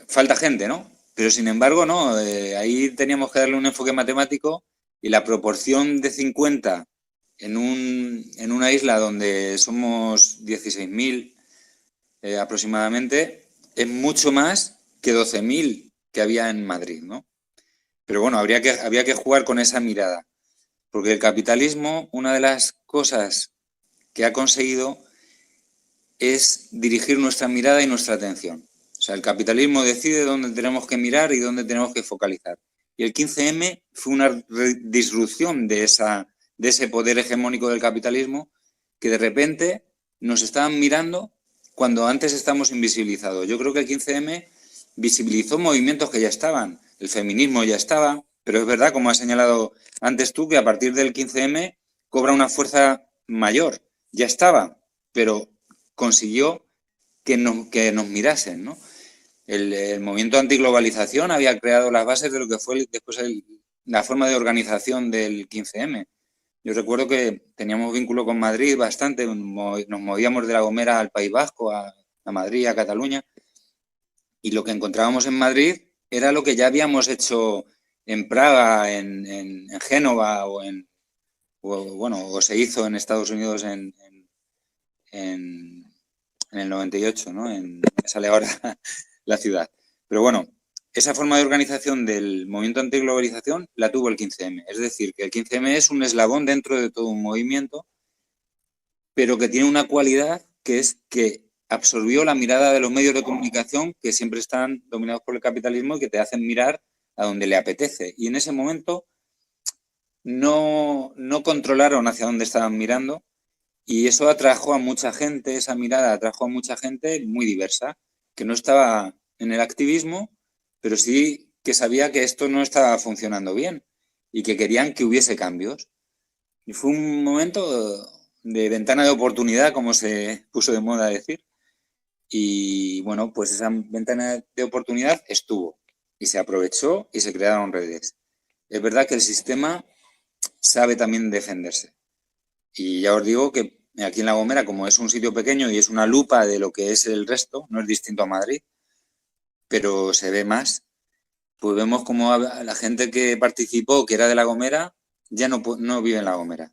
falta gente, ¿no? Pero sin embargo, no, ahí teníamos que darle un enfoque matemático y la proporción de 50 en una isla donde somos 16.000 aproximadamente es mucho más que 12.000 que había en Madrid, ¿no? Pero bueno, había que jugar con esa mirada, porque el capitalismo, una de las cosas que ha conseguido es dirigir nuestra mirada y nuestra atención. O sea, el capitalismo decide dónde tenemos que mirar y dónde tenemos que focalizar. Y el 15M fue una disrupción de ese poder hegemónico del capitalismo que de repente nos estaban mirando cuando antes estamos invisibilizados. Yo creo que el 15M visibilizó movimientos que ya estaban. El feminismo ya estaba, pero es verdad, como has señalado antes tú, que a partir del 15M cobra una fuerza mayor. Ya estaba, pero consiguió que nos mirasen, ¿no? El movimiento antiglobalización había creado las bases de lo que fue después la forma de organización del 15M. Yo recuerdo que teníamos vínculo con Madrid bastante, nos movíamos de La Gomera al País Vasco, a Madrid, a Cataluña, y lo que encontrábamos en Madrid era lo que ya habíamos hecho en Praga, en Génova o se hizo en Estados Unidos en el 98, ¿no? Me sale ahora la ciudad. Pero bueno, esa forma de organización del movimiento antiglobalización la tuvo el 15M. Es decir, que el 15M es un eslabón dentro de todo un movimiento, pero que tiene una cualidad que es que absorbió la mirada de los medios de comunicación que siempre están dominados por el capitalismo y que te hacen mirar a donde le apetece. Y en ese momento no controlaron hacia dónde estaban mirando y eso atrajo a mucha gente, esa mirada atrajo a mucha gente muy diversa, que no estaba en el activismo, pero sí que sabía que esto no estaba funcionando bien y que querían que hubiese cambios. Y fue un momento de ventana de oportunidad, como se puso de moda decir. Y bueno, pues esa ventana de oportunidad estuvo y se aprovechó y se crearon redes. Es verdad que el sistema sabe también defenderse. Y ya os digo que aquí en La Gomera, como es un sitio pequeño y es una lupa de lo que es el resto, no es distinto a Madrid, pero se ve más, pues vemos como la gente que participó, que era de La Gomera, ya no vive en La Gomera.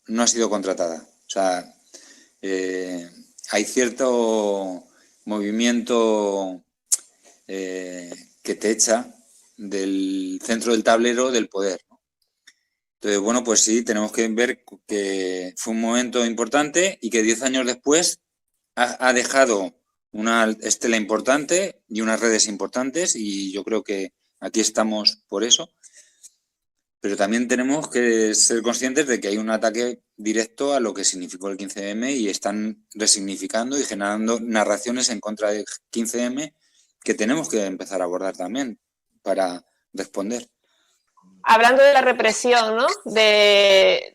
No ha sido contratada. O sea, hay cierto movimiento que te echa del centro del tablero del poder, ¿no? Entonces, bueno, pues sí, tenemos que ver que fue un momento importante y que 10 años después ha dejado una estela importante y unas redes importantes, y yo creo que aquí estamos por eso. Pero también tenemos que ser conscientes de que hay un ataque directo a lo que significó el 15M y están resignificando y generando narraciones en contra del 15M que tenemos que empezar a abordar también para responder. Hablando de la represión, ¿no? De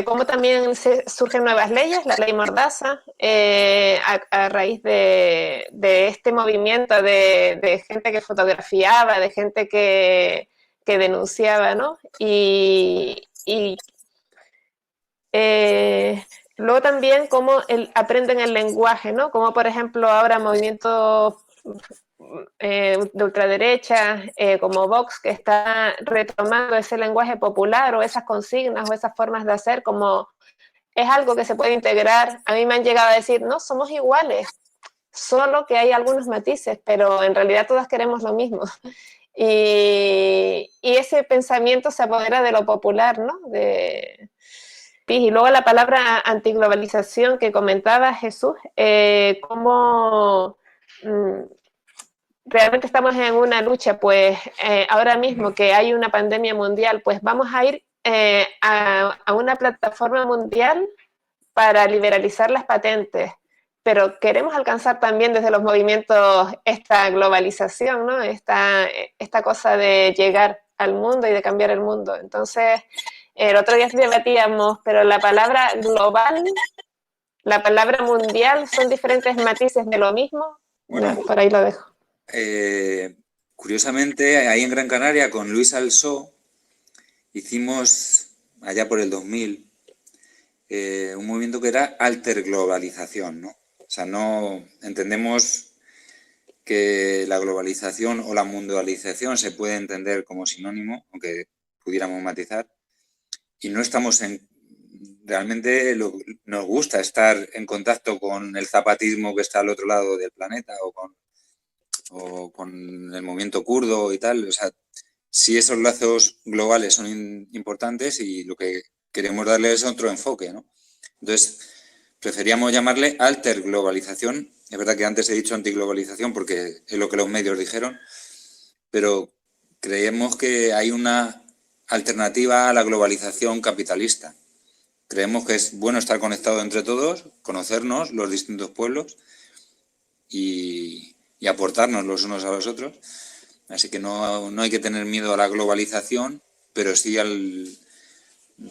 cómo también surgen nuevas leyes, la ley Mordaza, a raíz de este movimiento de gente que fotografiaba, de gente que denunciaba, ¿no? Y luego también cómo aprenden el lenguaje, ¿no? Como por ejemplo ahora movimientos de ultraderecha, como Vox, que está retomando ese lenguaje popular o esas consignas o esas formas de hacer, como es algo que se puede integrar. A mí me han llegado a decir, no, somos iguales, solo que hay algunos matices, pero en realidad todas queremos lo mismo. Y ese pensamiento se apodera de lo popular, ¿no? Y luego la palabra antiglobalización que comentaba Jesús, cómo realmente estamos en una lucha, pues ahora mismo que hay una pandemia mundial, pues vamos a ir a una plataforma mundial para liberalizar las patentes, pero queremos alcanzar también desde los movimientos esta globalización, ¿no? Esta cosa de llegar al mundo y de cambiar el mundo. Entonces, el otro día debatíamos, pero la palabra global, la palabra mundial, son diferentes matices de lo mismo. Bueno, por ahí lo dejo. Curiosamente, ahí en Gran Canaria, con Luis Alsó, hicimos, allá por el 2000, un movimiento que era alterglobalización, ¿no? O sea, no entendemos que la globalización o la mundialización se puede entender como sinónimo, aunque pudiéramos matizar, y no estamos realmente nos gusta estar en contacto con el zapatismo que está al otro lado del planeta o con el movimiento kurdo y tal. O sea, sí, esos lazos globales son importantes y lo que queremos darle es otro enfoque, ¿no? Entonces, preferíamos llamarle alterglobalización. Es verdad que antes he dicho antiglobalización porque es lo que los medios dijeron, pero creemos que hay una alternativa a la globalización capitalista. Creemos que es bueno estar conectados entre todos, conocernos los distintos pueblos y aportarnos los unos a los otros. Así que no hay que tener miedo a la globalización, pero sí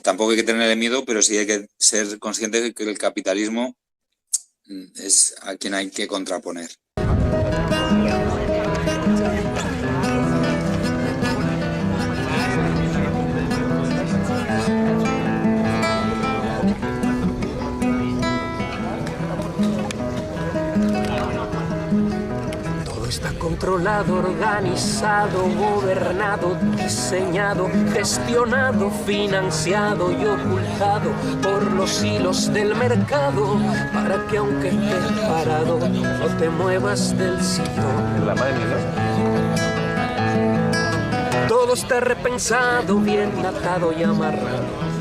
tampoco hay que tener miedo, pero sí hay que ser conscientes de que el capitalismo es a quien hay que contraponer. Controlado, organizado, gobernado, diseñado, gestionado, financiado y ocultado por los hilos del mercado, para que aunque estés parado no te muevas del sillón. Todo está repensado, bien atado y amarrado,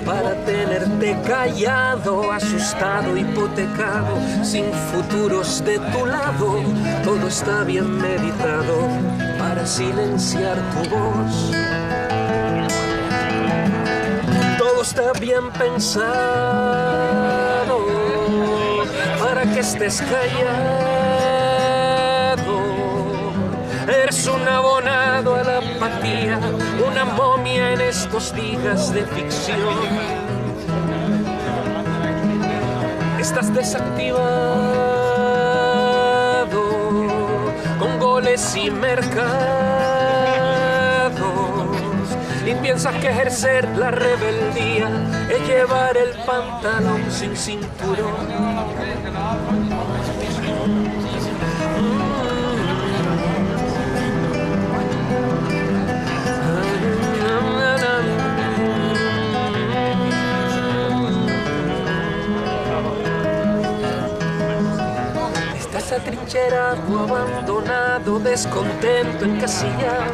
para tenerte callado, asustado, hipotecado, sin futuros de tu lado. Todo está bien meditado para silenciar tu voz. Todo está bien pensado para que estés callado. Eres un abonado a la apatía, una momia en estos días de ficción. estás desactivado con goles y mercados y piensas que ejercer la rebeldía es llevar el pantalón sin cinturón. Atrincherado, abandonado, descontento, encasillado,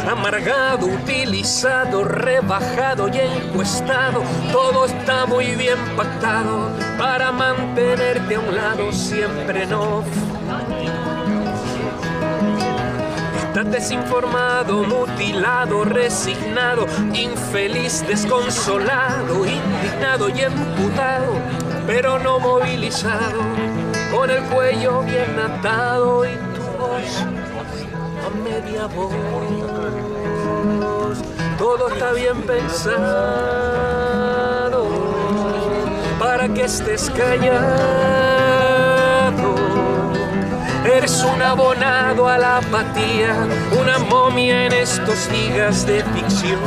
amargado, utilizado, rebajado y encuestado. Todo está muy bien pactado para mantenerte a un lado, siempre no. Estás desinformado, mutilado, resignado, infeliz, desconsolado, indignado y emputado, pero no movilizado, con el cuello bien atado y tu voz a media voz. Todo está bien pensado para que estés callado. Eres un abonado a la apatía, una momia en estos gigas de ficción.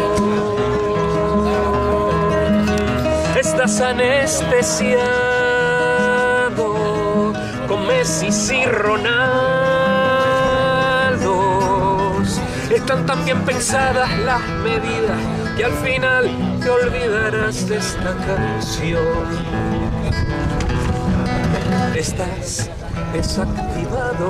Estás anestesiado con Messi y Ronaldos. Están tan bien pensadas las medidas que al final te olvidarás de esta canción. Estás desactivado.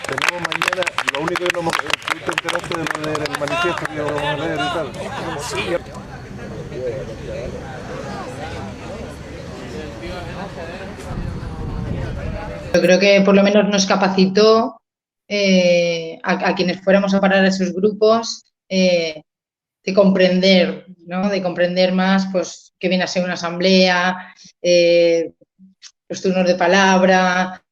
Tenemos mañana, lo único que no hemos enterado de lo del manifiesto que vamos a leer y tal. Sí. Yo creo que por lo menos nos capacitó a quienes fuéramos a parar a esos grupos de comprender, ¿no? De comprender más pues qué viene a ser una asamblea, los turnos de palabra,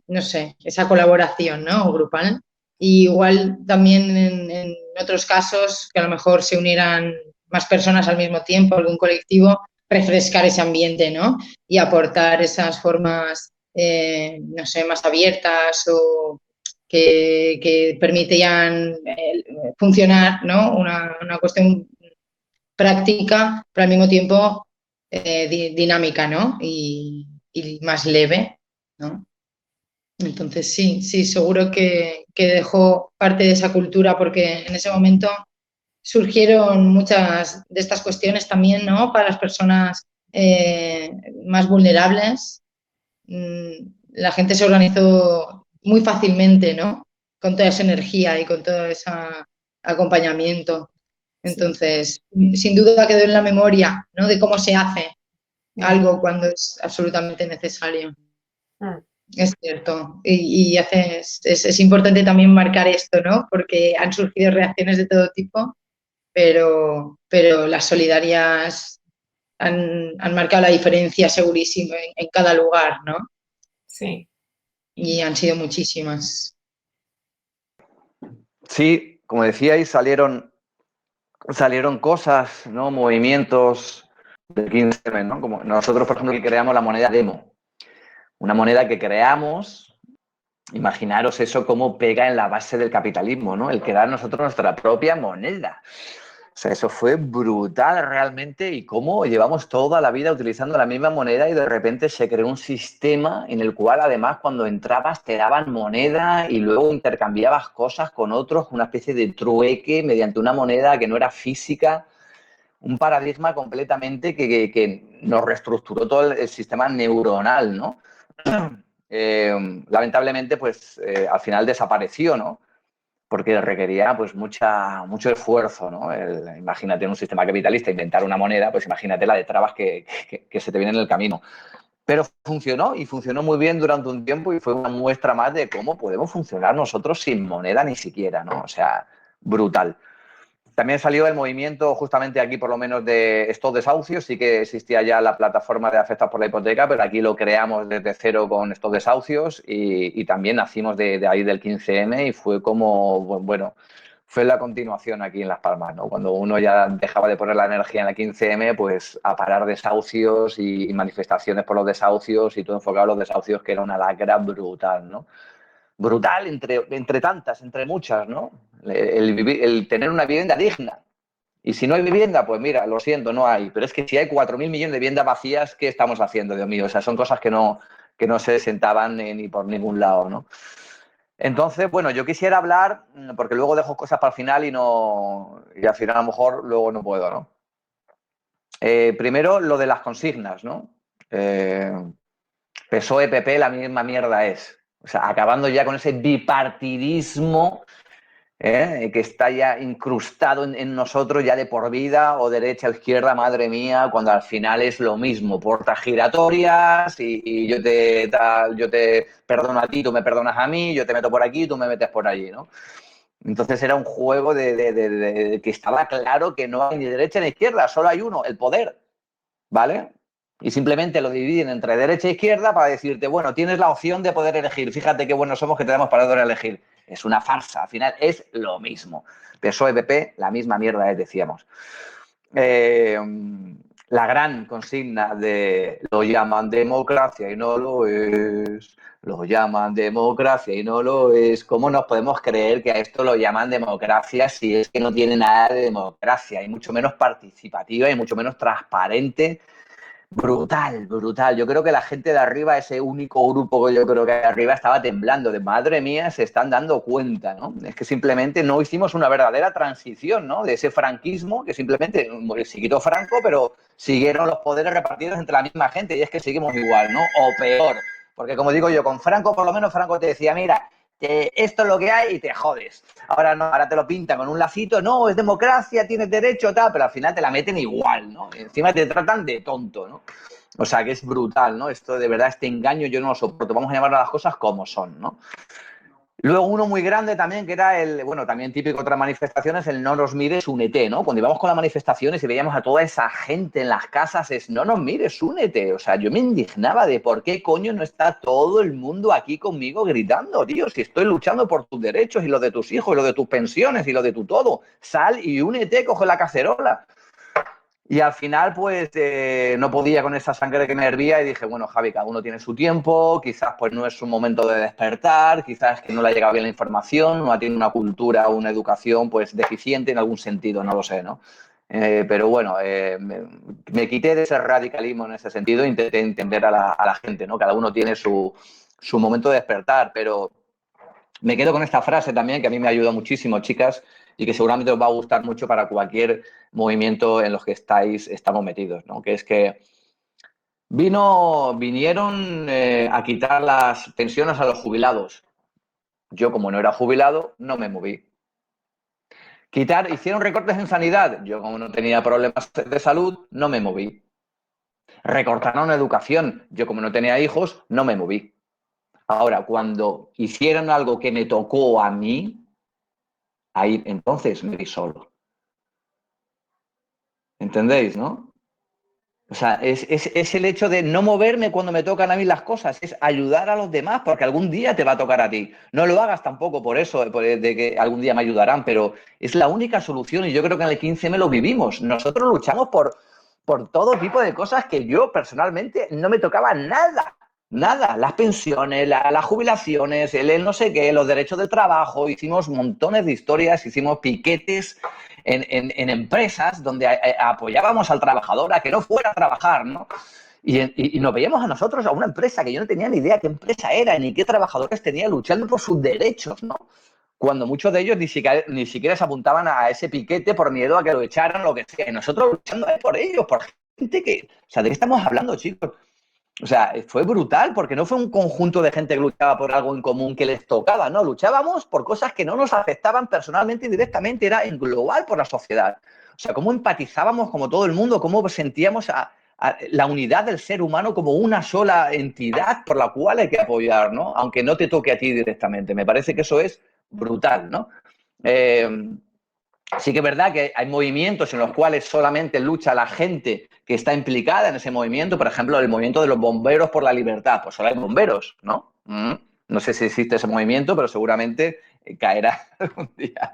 no sé, esa colaboración, ¿no? Grupal. Y igual también en otros casos que a lo mejor se unieran más personas al mismo tiempo, algún colectivo, refrescar ese ambiente, ¿no? Y aportar esas formas, no sé, más abiertas o que permitían funcionar, ¿no? Una cuestión práctica, pero al mismo tiempo dinámica, ¿no? Y más leve, ¿no? Entonces sí, seguro que dejó parte de esa cultura porque en ese momento surgieron muchas de estas cuestiones también, ¿no? Para las personas más vulnerables. La gente se organizó muy fácilmente, ¿no? Con toda esa energía y con todo ese acompañamiento. Entonces, sin duda quedó en la memoria, ¿no? De cómo se hace algo cuando es absolutamente necesario. Es cierto. Y es importante también marcar esto, ¿no? Porque han surgido reacciones de todo tipo, pero las solidarias han marcado la diferencia segurísimo en cada lugar, ¿no? Sí. Y han sido muchísimas. Sí, como decíais, salieron cosas, ¿no? Movimientos del 15M, ¿no? Como nosotros, por ejemplo, que creamos la moneda Demo. Una moneda que creamos, imaginaros eso cómo pega en la base del capitalismo, ¿no? El crear nosotros nuestra propia moneda. O sea, eso fue brutal realmente y cómo llevamos toda la vida utilizando la misma moneda y de repente se creó un sistema en el cual además cuando entrabas te daban moneda y luego intercambiabas cosas con otros, una especie de trueque mediante una moneda que no era física. Un paradigma completamente que nos reestructuró todo el sistema neuronal, ¿no? Lamentablemente, pues al final desapareció, ¿no? Porque requería pues mucho esfuerzo, ¿no? Imagínate en un sistema capitalista inventar una moneda, pues imagínate la de trabas que se te vienen en el camino. Pero funcionó y funcionó muy bien durante un tiempo y fue una muestra más de cómo podemos funcionar nosotros sin moneda ni siquiera, ¿no? O sea, brutal. También salió el movimiento justamente aquí, por lo menos, de Stop Desahucios. Sí que existía ya la plataforma de afectados por la hipoteca, pero aquí lo creamos desde cero con Stop Desahucios y también nacimos de ahí del 15M y fue como, bueno, fue la continuación aquí en Las Palmas, ¿no? Cuando uno ya dejaba de poner la energía en la 15M, pues a parar desahucios y manifestaciones por los desahucios y todo enfocado a los desahucios, que era una lacra brutal, ¿no? Brutal entre tantas, entre muchas, ¿no? El tener una vivienda digna. Y si no hay vivienda, pues mira, lo siento, no hay. Pero es que si hay 4.000 millones de viviendas vacías, ¿qué estamos haciendo, Dios mío? O sea, son cosas que no se sentaban ni por ningún lado, ¿no? Entonces, bueno, yo quisiera hablar, porque luego dejo cosas para el final y al final a lo mejor luego no puedo, ¿no? Primero, lo de las consignas, ¿no? PSOE, PP, la misma mierda es. O sea, acabando ya con ese bipartidismo que está ya incrustado en nosotros ya de por vida, o derecha o izquierda, madre mía, cuando al final es lo mismo, puertas giratorias y yo te perdono a ti, tú me perdonas a mí, yo te meto por aquí, tú me metes por allí, ¿no? Entonces era un juego de que estaba claro que no hay ni derecha ni izquierda, solo hay uno, el poder, ¿vale? Y simplemente lo dividen entre derecha e izquierda para decirte, bueno, tienes la opción de poder elegir, fíjate qué buenos somos que te damos para poder elegir. Es una farsa, al final es lo mismo. PSOE, PP, la misma mierda, decíamos. La gran consigna de lo llaman democracia y no lo es, lo llaman democracia y no lo es. ¿Cómo nos podemos creer que a esto lo llaman democracia si es que no tiene nada de democracia, y mucho menos participativa y mucho menos transparente? Brutal, brutal. Yo creo que la gente de arriba, ese único grupo que yo creo que hay arriba, estaba temblando de madre mía, se están dando cuenta, ¿no? Es que simplemente no hicimos una verdadera transición, ¿no? De ese franquismo que simplemente se quitó Franco, pero siguieron los poderes repartidos entre la misma gente, y es que seguimos igual, ¿no? O peor. Porque como digo yo, con Franco, por lo menos Franco te decía, mira, esto es lo que hay y te jodes. Ahora no, ahora te lo pintan con un lacito, no, es democracia, tienes derecho, tal, pero al final te la meten igual, ¿no? Encima te tratan de tonto, ¿no? O sea, que es brutal, ¿no? Esto de verdad, este engaño yo no lo soporto. Vamos a llamar a las cosas como son, ¿no? Luego uno muy grande también, que era bueno, también típico de otras manifestaciones, el no nos mires, únete, ¿no? Cuando íbamos con las manifestaciones y veíamos a toda esa gente en las casas, es no nos mires, únete. O sea, yo me indignaba de por qué coño no está todo el mundo aquí conmigo gritando, tío, si estoy luchando por tus derechos y los de tus hijos y los de tus pensiones y los de tu todo. Sal y únete, coge la cacerola. Y al final, pues, no podía con esa sangre que me hervía y dije, bueno, Javi, cada uno tiene su tiempo, quizás pues no es un momento de despertar, quizás que no le ha llegado bien la información, no tiene una cultura o una educación pues deficiente en algún sentido, no lo sé, ¿no? Pero bueno, me quité de ese radicalismo en ese sentido e intenté entender a la gente, ¿no? Cada uno tiene su momento de despertar, pero me quedo con esta frase también que a mí me ayuda muchísimo, chicas, y que seguramente os va a gustar mucho para cualquier movimiento en los que estamos metidos, ¿no? Que es que vinieron a quitar las pensiones a los jubilados. Yo, como no era jubilado, no me moví. Hicieron recortes en sanidad. Yo, como no tenía problemas de salud, no me moví. Recortaron educación. Yo, como no tenía hijos, no me moví. Ahora, cuando hicieron algo que me tocó a mí, ahí entonces me vi solo. ¿Entendéis, no? O sea, es el hecho de no moverme cuando me tocan a mí las cosas, es ayudar a los demás, porque algún día te va a tocar a ti. No lo hagas tampoco por eso, de que algún día me ayudarán, pero es la única solución y yo creo que en el 15M lo vivimos. Nosotros luchamos por todo tipo de cosas que yo personalmente no me tocaba nada. Nada, las pensiones, las jubilaciones, el no sé qué, los derechos de trabajo, hicimos montones de historias, hicimos piquetes en empresas donde apoyábamos al trabajador a que no fuera a trabajar, ¿no? Y nos veíamos a nosotros, a una empresa que yo no tenía ni idea qué empresa era, ni qué trabajadores tenía luchando por sus derechos, ¿no? Cuando muchos de ellos ni siquiera se apuntaban a ese piquete por miedo a que lo echaran o lo que sea. Y nosotros luchando por ellos, por gente que... O sea, ¿de qué estamos hablando, chicos? O sea, fue brutal porque no fue un conjunto de gente que luchaba por algo en común que les tocaba, no, luchábamos por cosas que no nos afectaban personalmente y directamente, era en global por la sociedad. O sea, cómo empatizábamos como todo el mundo, cómo sentíamos a la unidad del ser humano como una sola entidad por la cual hay que apoyar, ¿no? Aunque no te toque a ti directamente. Me parece que eso es brutal, ¿no? Sí que es verdad que hay movimientos en los cuales solamente lucha la gente que está implicada en ese movimiento. Por ejemplo, el movimiento de los bomberos por la libertad. Pues solo hay bomberos, ¿no? No sé si existe ese movimiento, pero seguramente caerá algún día.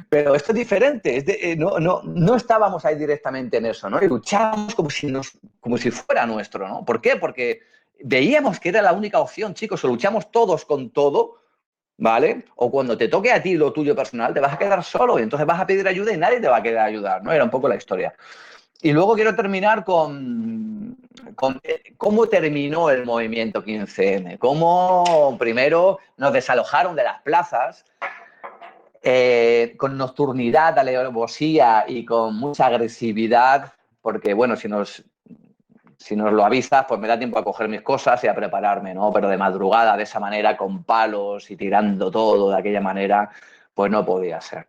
Pero esto es diferente, no estábamos ahí directamente en eso, ¿no? Y luchábamos como si fuera nuestro, ¿no? ¿Por qué? Porque veíamos que era la única opción, chicos, o luchamos todos con todo, ¿vale? O cuando te toque a ti lo tuyo personal, te vas a quedar solo y entonces vas a pedir ayuda y nadie te va a querer ayudar, ¿no? Era un poco la historia. Y luego quiero terminar con cómo terminó el movimiento 15M. Cómo primero nos desalojaron de las plazas con nocturnidad, alevosía y con mucha agresividad, porque, bueno, si nos lo avisas, pues me da tiempo a coger mis cosas y a prepararme, ¿no? Pero de madrugada, de esa manera, con palos y tirando todo de aquella manera, pues no podía ser.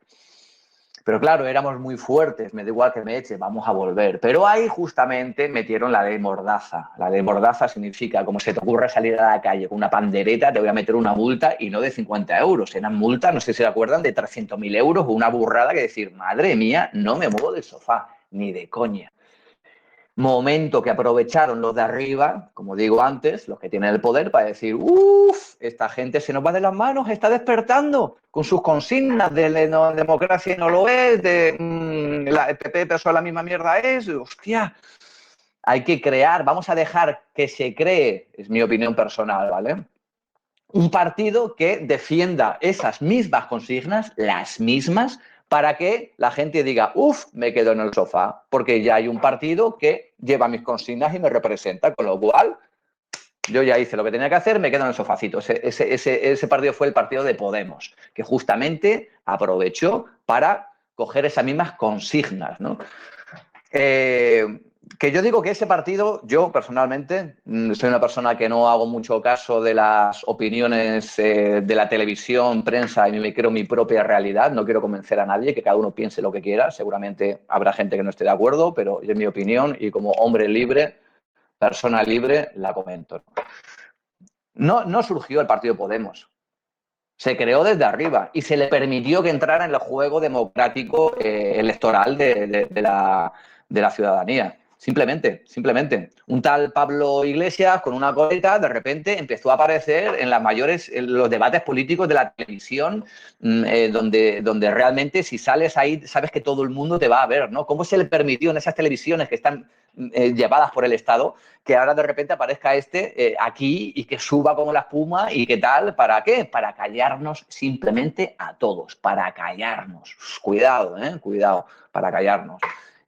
Pero claro, éramos muy fuertes, me da igual que me eche, vamos a volver. Pero ahí justamente metieron la ley Mordaza. La ley Mordaza significa, como se te ocurre salir a la calle con una pandereta, te voy a meter una multa y no de 50 euros. Eran multas, no sé si se acuerdan, de 300.000 euros o una burrada que decir, madre mía, no me muevo del sofá, ni de coña. Momento que aprovecharon los de arriba, como digo antes, los que tienen el poder, para decir, uff, esta gente se nos va de las manos, está despertando con sus consignas de no, democracia no lo es, de el PP PSOE la misma mierda es, hostia, hay que crear, vamos a dejar que se cree, es mi opinión personal, ¿vale? Un partido que defienda esas mismas consignas, las mismas, para que la gente diga, uff, me quedo en el sofá, porque ya hay un partido que lleva mis consignas y me representa, con lo cual yo ya hice lo que tenía que hacer, me quedo en el sofacito. Ese partido fue el partido de Podemos, que justamente aprovechó para coger esas mismas consignas, ¿no? Que yo digo que ese partido, yo personalmente, soy una persona que no hago mucho caso de las opiniones de la televisión, prensa, y me creo mi propia realidad, no quiero convencer a nadie, que cada uno piense lo que quiera, seguramente habrá gente que no esté de acuerdo, pero es mi opinión y como hombre libre, persona libre, la comento. No surgió el partido Podemos, se creó desde arriba y se le permitió que entrara en el juego democrático electoral de la ciudadanía. Simplemente. Un tal Pablo Iglesias con una coleta de repente empezó a aparecer en los debates políticos de la televisión, donde realmente si sales ahí sabes que todo el mundo te va a ver, ¿no? ¿Cómo se le permitió en esas televisiones que están llevadas por el Estado que ahora de repente aparezca aquí y que suba como la espuma y qué tal? ¿Para qué? Para callarnos simplemente a todos, para callarnos. Cuidado, cuidado, para callarnos.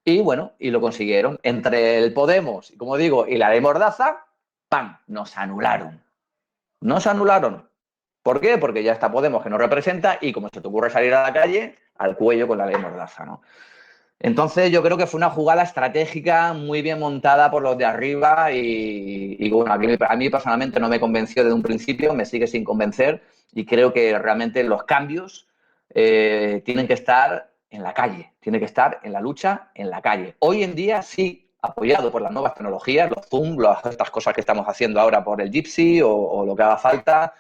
Y bueno, y lo consiguieron. Entre el Podemos, como digo, y la ley Mordaza, ¡pam!, nos anularon. Nos anularon. ¿Por qué? Porque ya está Podemos, que nos representa, y como se te ocurre salir a la calle, al cuello con la ley Mordaza, ¿no? Entonces yo creo que fue una jugada estratégica muy bien montada por los de arriba y bueno, a mí personalmente no me convenció desde un principio, me sigue sin convencer y creo que realmente los cambios tienen que estar en la calle, tienen que estar en la lucha en la calle. Hoy en día sí, apoyado por las nuevas tecnologías, los Zoom, estas cosas que estamos haciendo ahora por el Jitsi o lo que haga falta,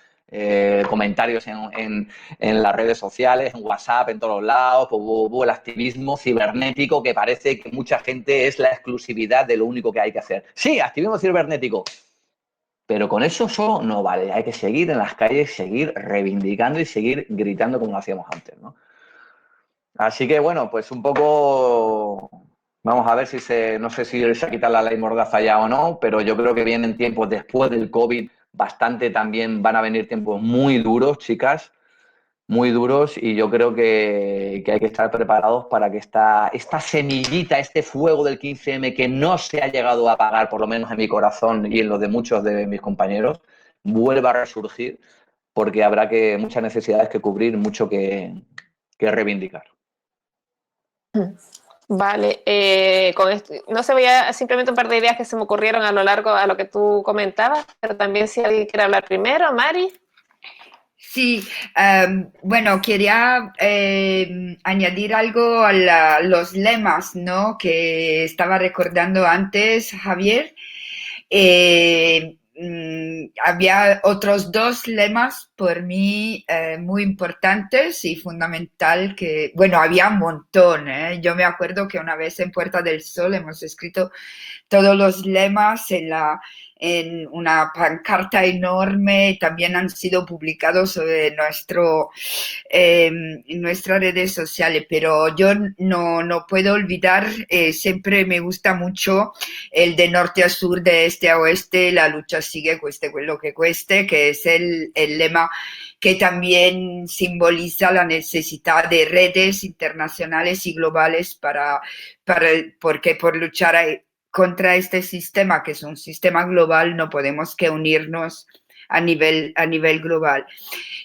comentarios en las redes sociales, en WhatsApp, en todos los lados, el activismo cibernético, que parece que mucha gente es la exclusividad de lo único que hay que hacer. Sí, activismo cibernético, pero con eso solo no vale, hay que seguir en las calles, seguir reivindicando y seguir gritando como lo hacíamos antes, ¿no? Así que bueno, pues un poco... Vamos a ver no sé si se ha quitado la ley Mordaza ya o no, pero yo creo que vienen tiempos después del COVID bastante también, van a venir tiempos muy duros, chicas, muy duros, y yo creo que hay que estar preparados para que esta semillita, este fuego del 15M que no se ha llegado a apagar, por lo menos en mi corazón y en los de muchos de mis compañeros, vuelva a resurgir, porque habrá muchas necesidades que cubrir, mucho que reivindicar. Vale, con esto, no sé, voy a simplemente un par de ideas que se me ocurrieron a lo largo a lo que tú comentabas, pero también si alguien quiere hablar primero, Mari. Sí, bueno, quería añadir algo a los lemas, ¿no?, que estaba recordando antes, Javier. Había otros dos lemas por mí muy importantes y fundamental que, bueno, había un montón, ¿eh? Yo me acuerdo que una vez en Puerta del Sol hemos escrito todos los lemas en una pancarta enorme, también han sido publicados sobre en nuestras redes sociales, pero yo no puedo olvidar, siempre me gusta mucho el de norte a sur, de este a oeste, la lucha sigue, cueste lo que cueste, que es el lema que también simboliza la necesidad de redes internacionales y globales porque por luchar contra este sistema, que es un sistema global, no podemos que unirnos a nivel global.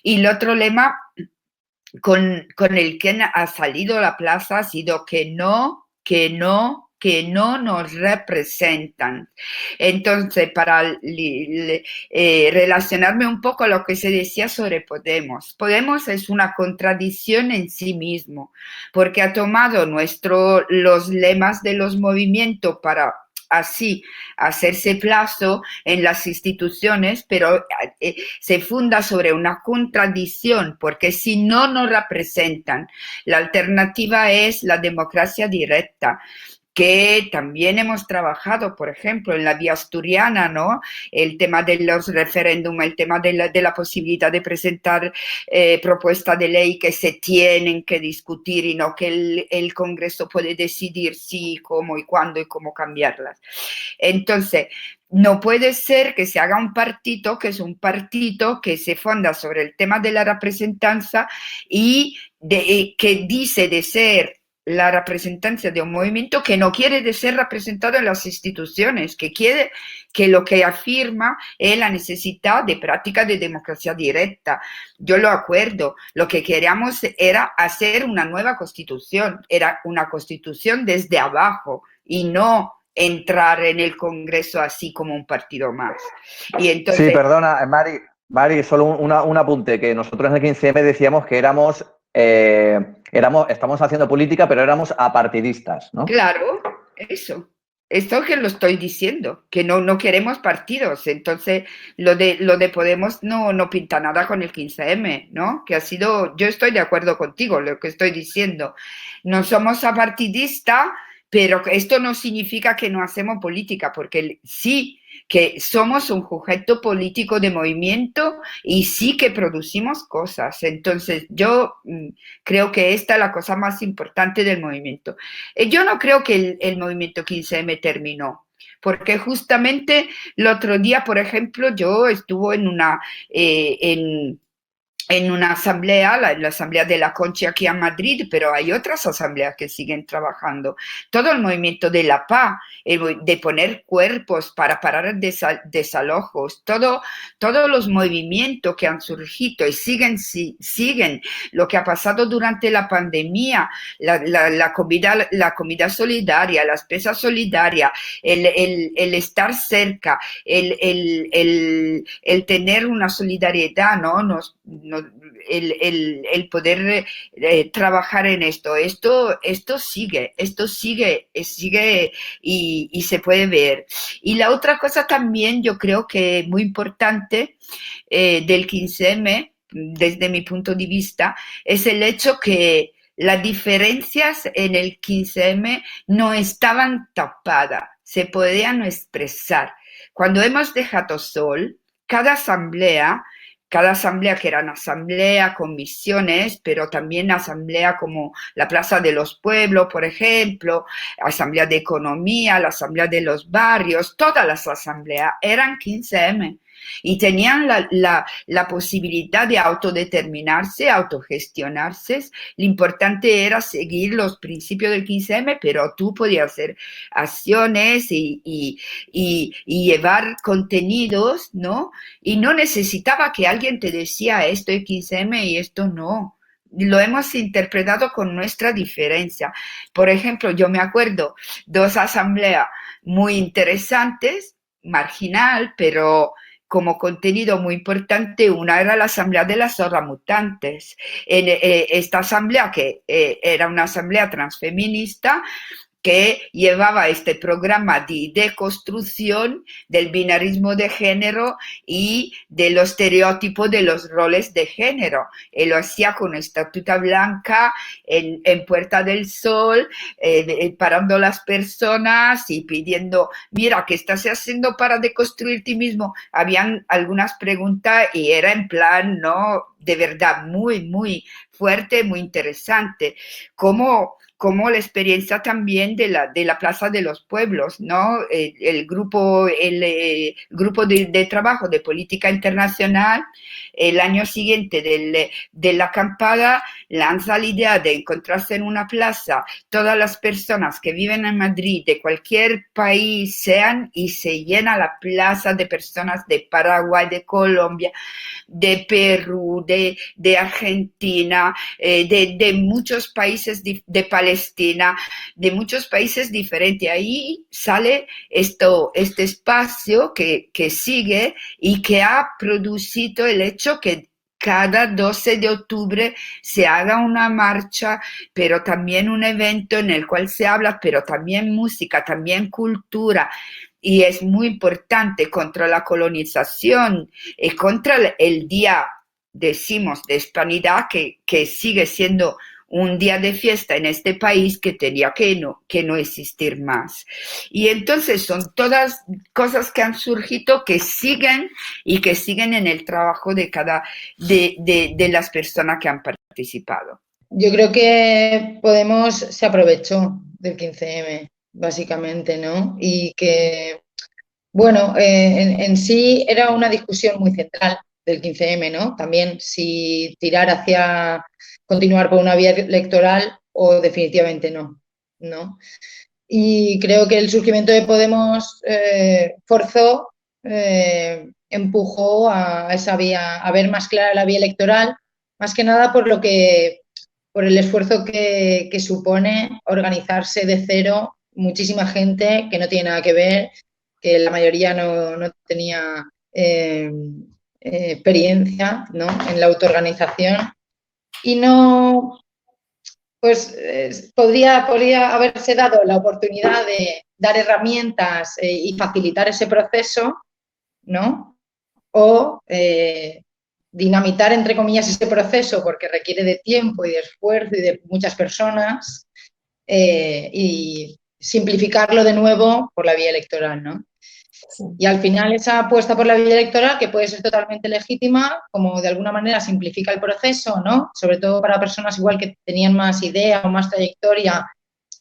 Y el otro lema con el que ha salido la plaza ha sido que no nos representan. Entonces, para relacionarme un poco a lo que se decía sobre Podemos. Podemos es una contradicción en sí mismo, porque ha tomado los lemas de los movimientos para así hacerse plazo en las instituciones, pero se funda sobre una contradicción, porque si no nos representan, la alternativa es la democracia directa, que también hemos trabajado, por ejemplo, en la vía asturiana, ¿no? El tema de los referéndums, el tema de la posibilidad de presentar propuestas de ley que se tienen que discutir y no que el Congreso puede decidir sí, cómo y cuándo y cómo cambiarlas. Entonces, no puede ser que se haga un partido que es un partido que se funda sobre el tema de la representancia y que dice de ser la representancia de un movimiento que no quiere de ser representado en las instituciones, que quiere que lo que afirma es la necesidad de práctica de democracia directa. Yo lo acuerdo, lo que queríamos era hacer una nueva constitución, era una constitución desde abajo y no entrar en el Congreso así como un partido más. Y entonces, sí, perdona, Mari, solo un apunte, que nosotros en el 15M decíamos que estamos haciendo política, pero éramos apartidistas, ¿no? Claro, eso. Esto que lo estoy diciendo, que no queremos partidos. Entonces, lo de Podemos no pinta nada con el 15M, ¿no? Que ha sido, yo estoy de acuerdo contigo, lo que estoy diciendo. No somos apartidistas, pero esto no significa que no hacemos política, porque sí que somos un sujeto político de movimiento y sí que producimos cosas. Entonces, yo creo que esta es la cosa más importante del movimiento. Yo no creo que el movimiento 15M terminó, porque justamente el otro día, por ejemplo, yo estuve en una asamblea, la asamblea de la Conchi aquí en Madrid, pero hay otras asambleas que siguen trabajando. Todo el movimiento de la paz, de poner cuerpos para parar desalojos, todos los movimientos que han surgido y siguen lo que ha pasado durante la pandemia, la comida solidaria, las pesas solidarias, el estar cerca, el tener una solidaridad, ¿no? El poder trabajar en esto sigue y se puede ver. Y la otra cosa también yo creo que muy importante del 15M, desde mi punto de vista, es el hecho que las diferencias en el 15M no estaban tapadas, se podían expresar. Cuando hemos dejado Sol, cada asamblea que era una asamblea con visiones, pero también asamblea como la Plaza de los Pueblos, por ejemplo, asamblea de economía, la asamblea de los barrios, todas las asambleas eran 15M y tenían la posibilidad de autodeterminarse, autogestionarse. Lo importante era seguir los principios del 15M, pero tú podías hacer acciones y llevar contenidos, ¿no? Y no necesitaba que alguien te decía esto es 15M y esto no. Lo hemos interpretado con nuestra diferencia. Por ejemplo, yo me acuerdo dos asambleas muy interesantes, marginal, pero como contenido muy importante. Una era la asamblea de las zorras mutantes. En esta asamblea, que era una asamblea transfeminista, que llevaba este programa de deconstrucción del binarismo de género y de los estereotipos de los roles de género. Él lo hacía con Estatuta Blanca en Puerta del Sol, parando a las personas y pidiendo, mira, ¿qué estás haciendo para deconstruir ti mismo? Habían algunas preguntas y era en plan, ¿no? De verdad, muy, muy fuerte, muy interesante. Como la experiencia también de la Plaza de los Pueblos, ¿no? El grupo de trabajo de política internacional, el año siguiente de la acampada, lanza la idea de encontrarse en una plaza, todas las personas que viven en Madrid, de cualquier país sean, y se llena la plaza de personas de Paraguay, de Colombia, de Perú, de Argentina, de muchos países de Palestina, de muchos países diferentes. Ahí sale este espacio que sigue y que ha producido el hecho que cada 12 de octubre se haga una marcha, pero también un evento en el cual se habla, pero también música, también cultura. Y es muy importante contra la colonización y contra el día, decimos, de hispanidad, que sigue siendo un día de fiesta en este país que tenía que no existir más. Y entonces son todas cosas que han surgido, que siguen y que siguen en el trabajo de las personas que han participado. Yo creo que Podemos se aprovechó del 15M, básicamente, ¿no? Y que, bueno, en sí era una discusión muy central del 15M, ¿no? También si tirar hacia continuar por una vía electoral o definitivamente no, ¿no? Y creo que el surgimiento de Podemos forzó, empujó a esa vía, a ver más clara la vía electoral, más que nada por el esfuerzo que supone organizarse de cero muchísima gente que no tiene nada que ver, que la mayoría no tenía experiencia, ¿no?, en la autoorganización. Y no, pues podría haberse dado la oportunidad de dar herramientas y facilitar ese proceso, ¿no? O dinamitar, entre comillas, ese proceso porque requiere de tiempo y de esfuerzo y de muchas personas, y simplificarlo de nuevo por la vía electoral, ¿no? Sí. Y al final esa apuesta por la vía electoral, que puede ser totalmente legítima, como de alguna manera simplifica el proceso, ¿no? Sobre todo para personas igual que tenían más idea o más trayectoria,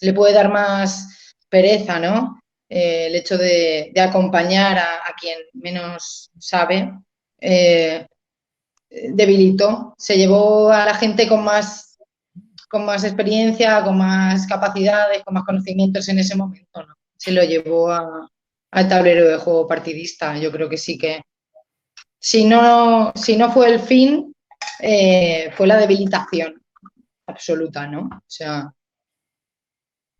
le puede dar más pereza, ¿no? El hecho de acompañar a quien menos sabe, debilitó, se llevó a la gente con más experiencia, con más capacidades, con más conocimientos en ese momento, ¿no? Se lo llevó al tablero de juego partidista. Yo creo que sí que, si no fue el fin, fue la debilitación absoluta, ¿no? O sea,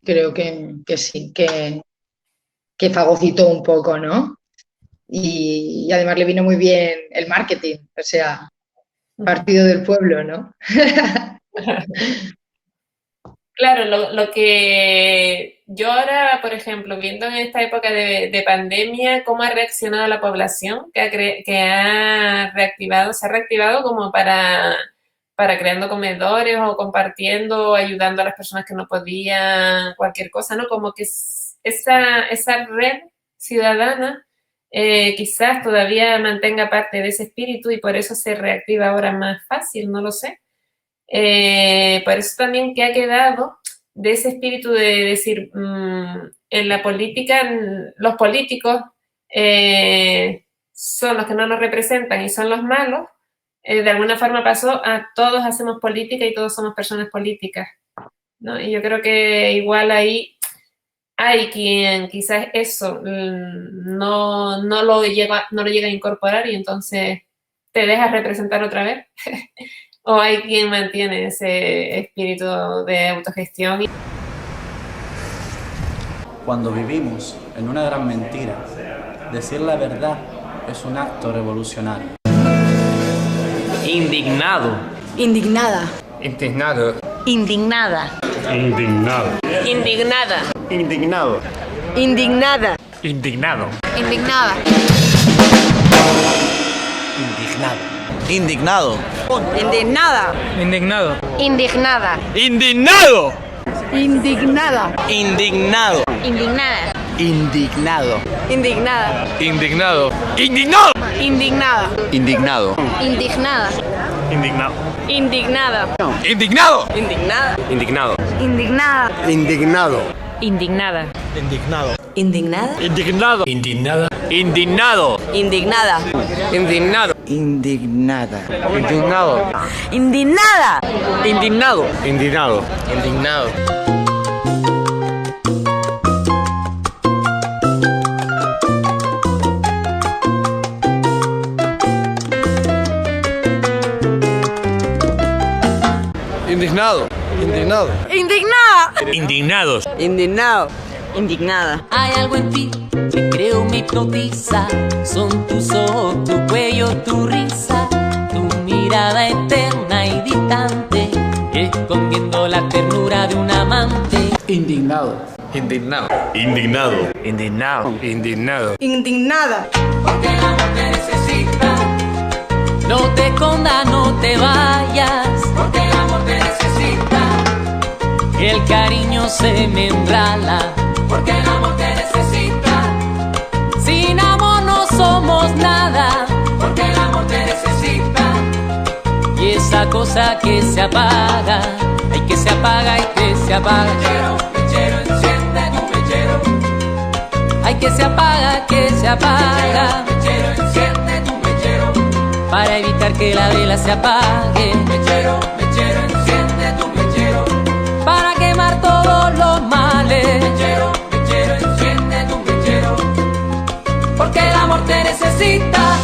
creo que sí, que fagocitó un poco, ¿no? Y además le vino muy bien el marketing, o sea, partido del pueblo, ¿no? Claro, lo que yo ahora, por ejemplo, viendo en esta época de pandemia, cómo ha reaccionado la población, que se ha reactivado como para creando comedores o compartiendo, ayudando a las personas que no podían, cualquier cosa, ¿no? Como que esa red ciudadana quizás todavía mantenga parte de ese espíritu y por eso se reactiva ahora más fácil, no lo sé. Por eso también que ha quedado de ese espíritu de decir, en la política, los políticos son los que no nos representan y son los malos. De alguna forma pasó a todos hacemos política y todos somos personas políticas, ¿no? Y yo creo que igual ahí hay quien quizás eso no lo llega a incorporar y entonces te dejas representar otra vez. ¿O hay quien mantiene ese espíritu de autogestión? Cuando vivimos en una gran mentira, decir la verdad es un acto revolucionario. Indignado. Indignada. Indignado. Indignada. Indignado. Indignada. Indignado. Indignada. Indignado. Indignada. Indignado. Indignada. Indignado. Indignada. Indignado. Indignada. Indignado. Indignada. Indignado. Indignada. Indignado. Indignado. Indignada. Indignado. Indignada. Indignado. Indignada. Indignado. Indignada. Indignado. Indignada. Indignado. Indignada. Indignado. Indignada. Indignado. Indignada. Indignado. Indignada. Indignado. Indignada. Indignado. Indignada. Indignado. Indignado. Indignado. Indignado. Indignado. Indignada. Indignados. Indignado. Indignada. Hay algo en ti que creo me hipnotiza. Son tus ojos, tu cuello, tu risa, tu mirada eterna y distante, escondiendo la ternura de un amante. Indignado. Indignado. Indignado. Indignado. Indignado. Indignada. Porque el amor te necesita. No te escondas, no te vayas. Porque el amor te necesita. El cariño se me embrala. Porque el amor te necesita. Sin amor no somos nada. Porque el amor te necesita. Y esa cosa que se apaga, ay, que se apaga y que se apaga. Mechero, mechero, enciende tu mechero. Ay, que se apaga, que se apaga. Mechero, enciende tu mechero. Para evitar que la vela se apague. Mechero, mechero, enciende tu mechero. Para quemar todos los males. Mechero, mechero, enciende tu mechero. Porque el amor te necesita.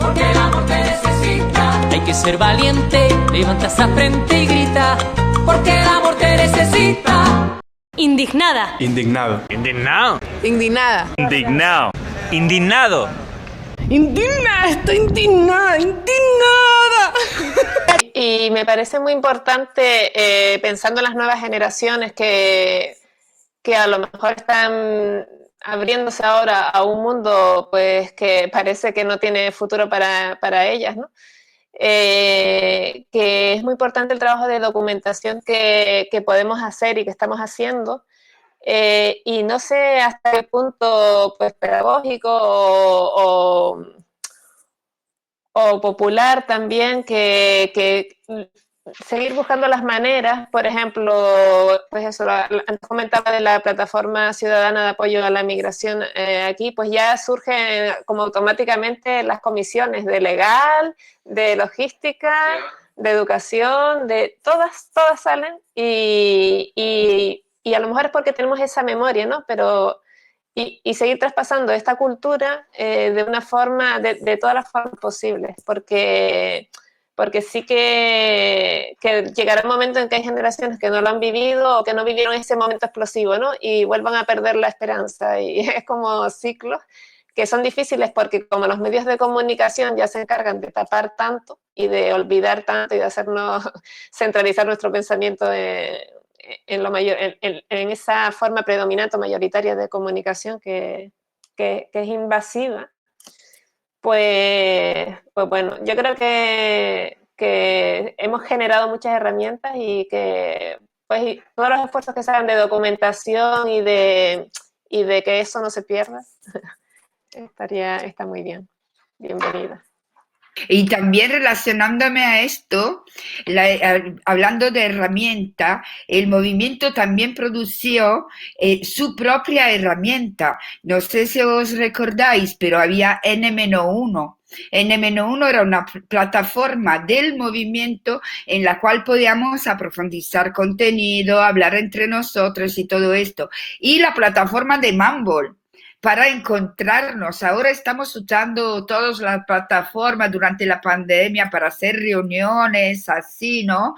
Porque el amor te necesita. Hay que ser valiente, levanta esa frente y grita. Porque el amor te necesita. Indignada. Indignado. Indignado. Indignada. Indignado. Indignado. Indignada. Estoy indignada. Indignada. Y me parece muy importante, pensando en las nuevas generaciones que a lo mejor están abriéndose ahora a un mundo pues que parece que no tiene futuro para ellas, ¿no? Que es muy importante el trabajo de documentación que podemos hacer y que estamos haciendo, y no sé hasta qué punto pues pedagógico o popular también, que seguir buscando las maneras. Por ejemplo, pues eso, antes comentaba de la plataforma ciudadana de apoyo a la migración, aquí pues ya surgen como automáticamente las comisiones de legal, de logística, de educación, de todas salen, y a lo mejor es porque tenemos esa memoria, ¿no? Pero y seguir traspasando esta cultura de una forma, de todas las formas posibles, porque sí que llegará un momento en que hay generaciones que no lo han vivido o que no vivieron ese momento explosivo, ¿no? Y vuelvan a perder la esperanza, y es como ciclos que son difíciles porque como los medios de comunicación ya se encargan de tapar tanto y de olvidar tanto y de hacernos centralizar nuestro pensamiento en lo mayor, en esa forma predominante o mayoritaria de comunicación que es invasiva, pues bueno, yo creo que hemos generado muchas herramientas y que pues todos los esfuerzos que se hagan de documentación y de que eso no se pierda, está muy bien. Bienvenida. Y también relacionándome a esto, hablando de herramienta, el movimiento también produció su propia herramienta. No sé si os recordáis, pero había N-1. N-1 era una plataforma del movimiento en la cual podíamos profundizar contenido, hablar entre nosotros y todo esto. Y la plataforma de Mumble. para encontrarnos. Ahora estamos usando todas las plataformas durante la pandemia para hacer reuniones así, ¿no?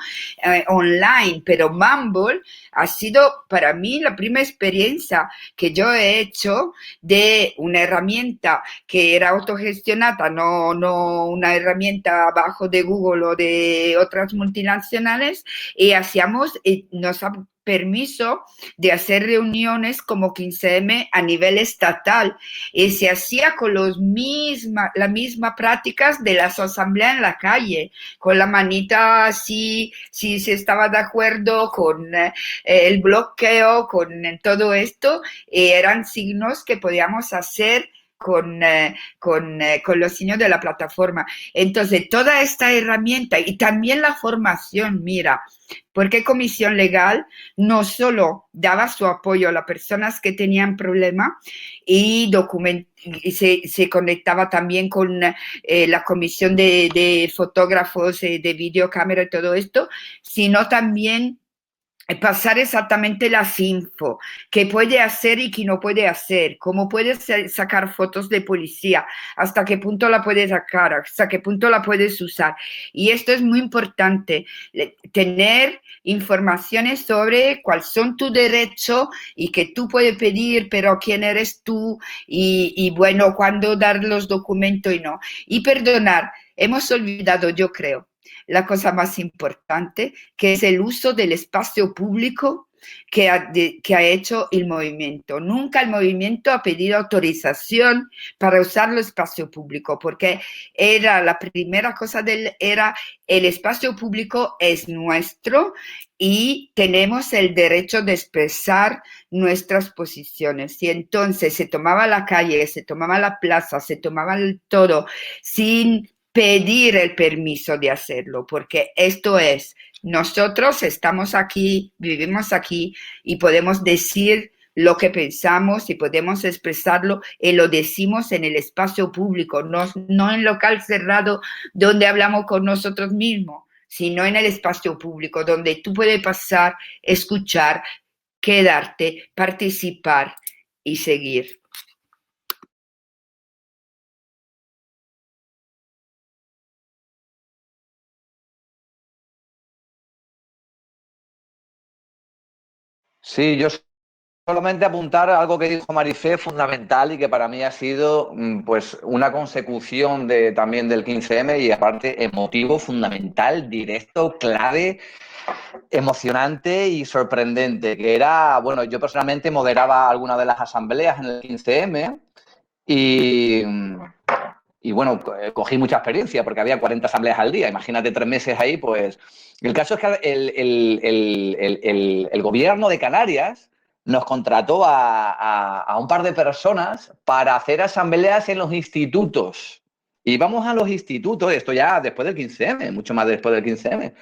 Online, pero Mumble ha sido para mí la primera experiencia que yo he hecho de una herramienta que era autogestionada, no una herramienta abajo de Google o de otras multinacionales, y nos ha permiso de hacer reuniones como 15M a nivel estatal, y se hacía con las mismas prácticas de las asambleas en la calle, con la manita así, si se estaba de acuerdo con el bloqueo, con todo esto, eran signos que podíamos hacer con los signos de la plataforma. Entonces, toda esta herramienta y también la formación, mira, porque Comisión Legal no solo daba su apoyo a las personas que tenían problemas y se conectaba también con la comisión de fotógrafos, de videocámara y todo esto, sino también pasar exactamente las info, qué puede hacer y qué no puede hacer, cómo puedes sacar fotos de policía, hasta qué punto la puedes sacar, hasta qué punto la puedes usar. Y esto es muy importante, tener informaciones sobre cuáles son tus derechos y que tú puedes pedir, pero quién eres tú y bueno, cuándo dar los documentos y no. Y perdonar, hemos olvidado, yo creo, la cosa más importante, que es el uso del espacio público que ha hecho el movimiento. Nunca el movimiento ha pedido autorización para usar el espacio público, porque era la primera cosa era el espacio público es nuestro y tenemos el derecho de expresar nuestras posiciones. Y entonces se tomaba la calle, se tomaba la plaza, se tomaba el todo sin pedir el permiso de hacerlo, porque esto es, nosotros estamos aquí, vivimos aquí y podemos decir lo que pensamos y podemos expresarlo y lo decimos en el espacio público, no en local cerrado donde hablamos con nosotros mismos, sino en el espacio público donde tú puedes pasar, escuchar, quedarte, participar y seguir. Sí, yo solamente apuntar algo que dijo Marifé, fundamental y que para mí ha sido pues una consecución también del 15M y aparte emotivo, fundamental, directo, clave, emocionante y sorprendente, que era, bueno, yo personalmente moderaba algunas de las asambleas en el 15M y bueno, cogí mucha experiencia porque había 40 asambleas al día. Imagínate 3 meses ahí, pues... El caso es que el gobierno de Canarias nos contrató a un par de personas para hacer asambleas en los institutos. Y vamos a los institutos, esto ya después del 15M, mucho más después del 15M.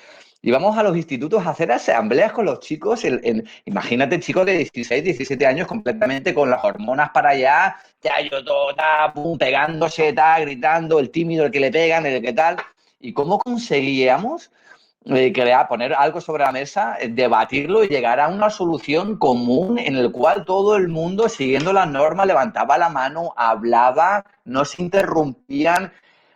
Y vamos a los institutos a hacer asambleas con los chicos. Imagínate chicos de 16, 17 años completamente con las hormonas para allá, ya yo toda, pegándose, gritando, el tímido, el que le pegan, el que tal. ¿Y cómo conseguíamos poner algo sobre la mesa, debatirlo y llegar a una solución común en el cual todo el mundo, siguiendo las normas, levantaba la mano, hablaba, no se interrumpían?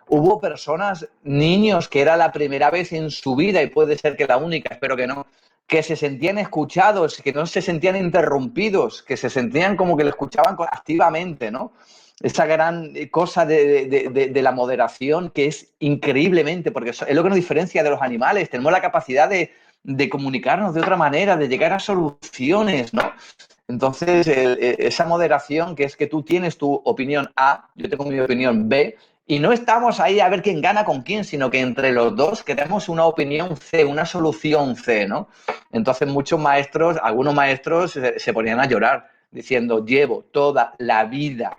Hubo personas, niños, que era la primera vez en su vida, y puede ser que la única, espero que no, que se sentían escuchados, que no se sentían interrumpidos, que se sentían como que lo escuchaban activamente, ¿no? Esa gran cosa de la moderación que es increíblemente, porque es lo que nos diferencia de los animales, tenemos la capacidad de comunicarnos de otra manera, de llegar a soluciones, ¿no? Entonces, esa moderación que es que tú tienes tu opinión A, yo tengo mi opinión B, y no estamos ahí a ver quién gana con quién, sino que entre los dos queremos una opinión C, una solución C, ¿no? Entonces muchos maestros, algunos maestros se ponían a llorar diciendo, llevo toda la vida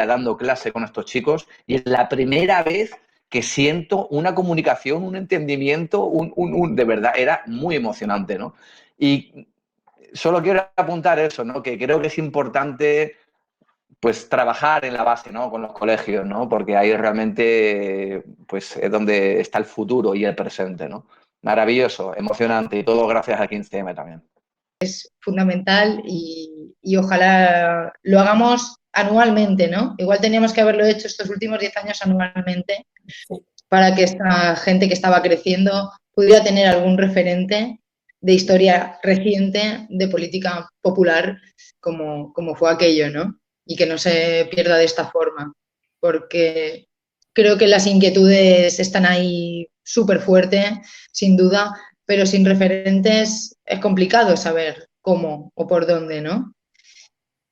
dando clase con estos chicos y es la primera vez que siento una comunicación, un entendimiento, de verdad, era muy emocionante, ¿no? Y solo quiero apuntar eso, ¿no? Que creo que es importante pues trabajar en la base, ¿no? Con los colegios, ¿no? Porque ahí realmente pues es donde está el futuro y el presente, ¿no? Maravilloso, emocionante y todo gracias a 15M también. Es fundamental y y ojalá lo hagamos anualmente, ¿no? Igual teníamos que haberlo hecho estos últimos 10 años anualmente para que esta gente que estaba creciendo pudiera tener algún referente de historia reciente de política popular como fue aquello, ¿no? Y que no se pierda de esta forma, porque creo que las inquietudes están ahí súper fuertes, sin duda, pero sin referentes es complicado saber cómo o por dónde, ¿no?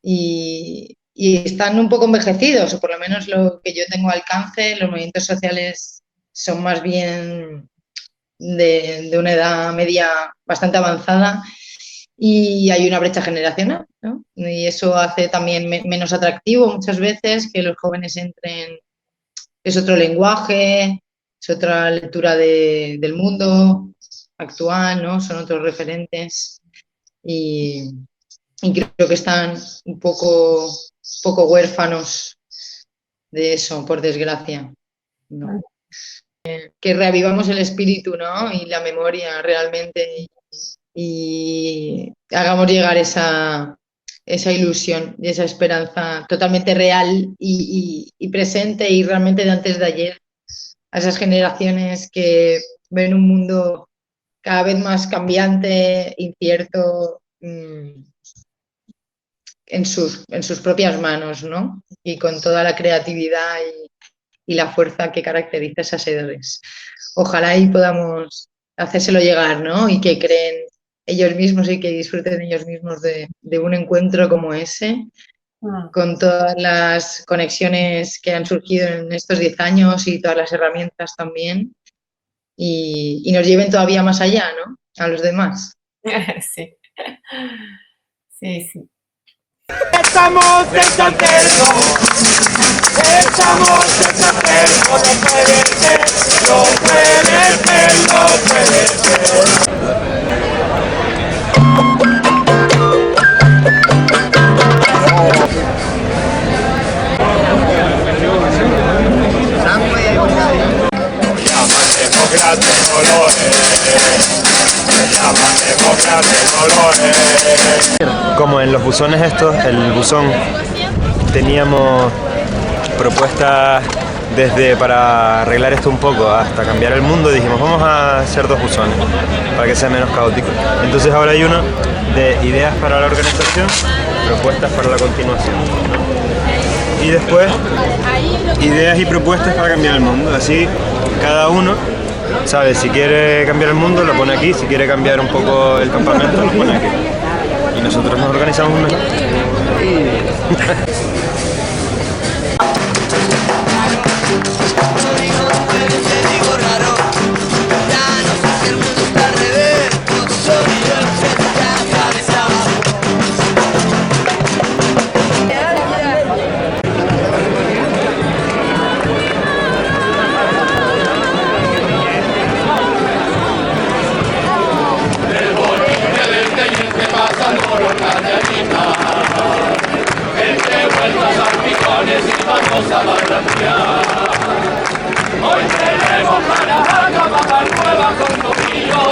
Y están un poco envejecidos, o por lo menos lo que yo tengo alcance, los movimientos sociales son más bien de una edad media bastante avanzada y hay una brecha generacional, ¿no? Y eso hace también menos atractivo muchas veces que los jóvenes entren. Es otro lenguaje, es otra lectura del mundo actual, ¿no? Son otros referentes y creo que están un poco huérfanos de eso, por desgracia, ¿no? Que reavivamos el espíritu, ¿no? Y la memoria realmente y hagamos llegar esa ilusión y esa esperanza totalmente real y presente y realmente de antes de ayer a esas generaciones que ven un mundo cada vez más cambiante, incierto, en sus propias manos, ¿no? Y con toda la creatividad y la fuerza que caracteriza a esas edades. Ojalá y podamos hacérselo llegar, ¿no? Y que creen ellos mismos y que disfruten ellos mismos de un encuentro como ese, con todas las conexiones que han surgido en estos 10 años y todas las herramientas también, y nos lleven todavía más allá, ¿no? A los demás. Sí. Sí, sí. Estamos en San Telmo, estamos en San Telmo, no puede ser, no puede ser, no puede ser. Como en los buzones estos, el buzón, teníamos propuestas desde para arreglar esto un poco hasta cambiar el mundo, dijimos vamos a hacer 2 buzones para que sea menos caótico. Entonces ahora hay uno de ideas para la organización, propuestas para la continuación, ¿no? Y después ideas y propuestas para cambiar el mundo. Así cada uno sabe, si quiere cambiar el mundo lo pone aquí, si quiere cambiar un poco el campamento lo pone aquí. Y nosotros nos organizamos mejor. Hoy tenemos para acabar nueva con Tomillo.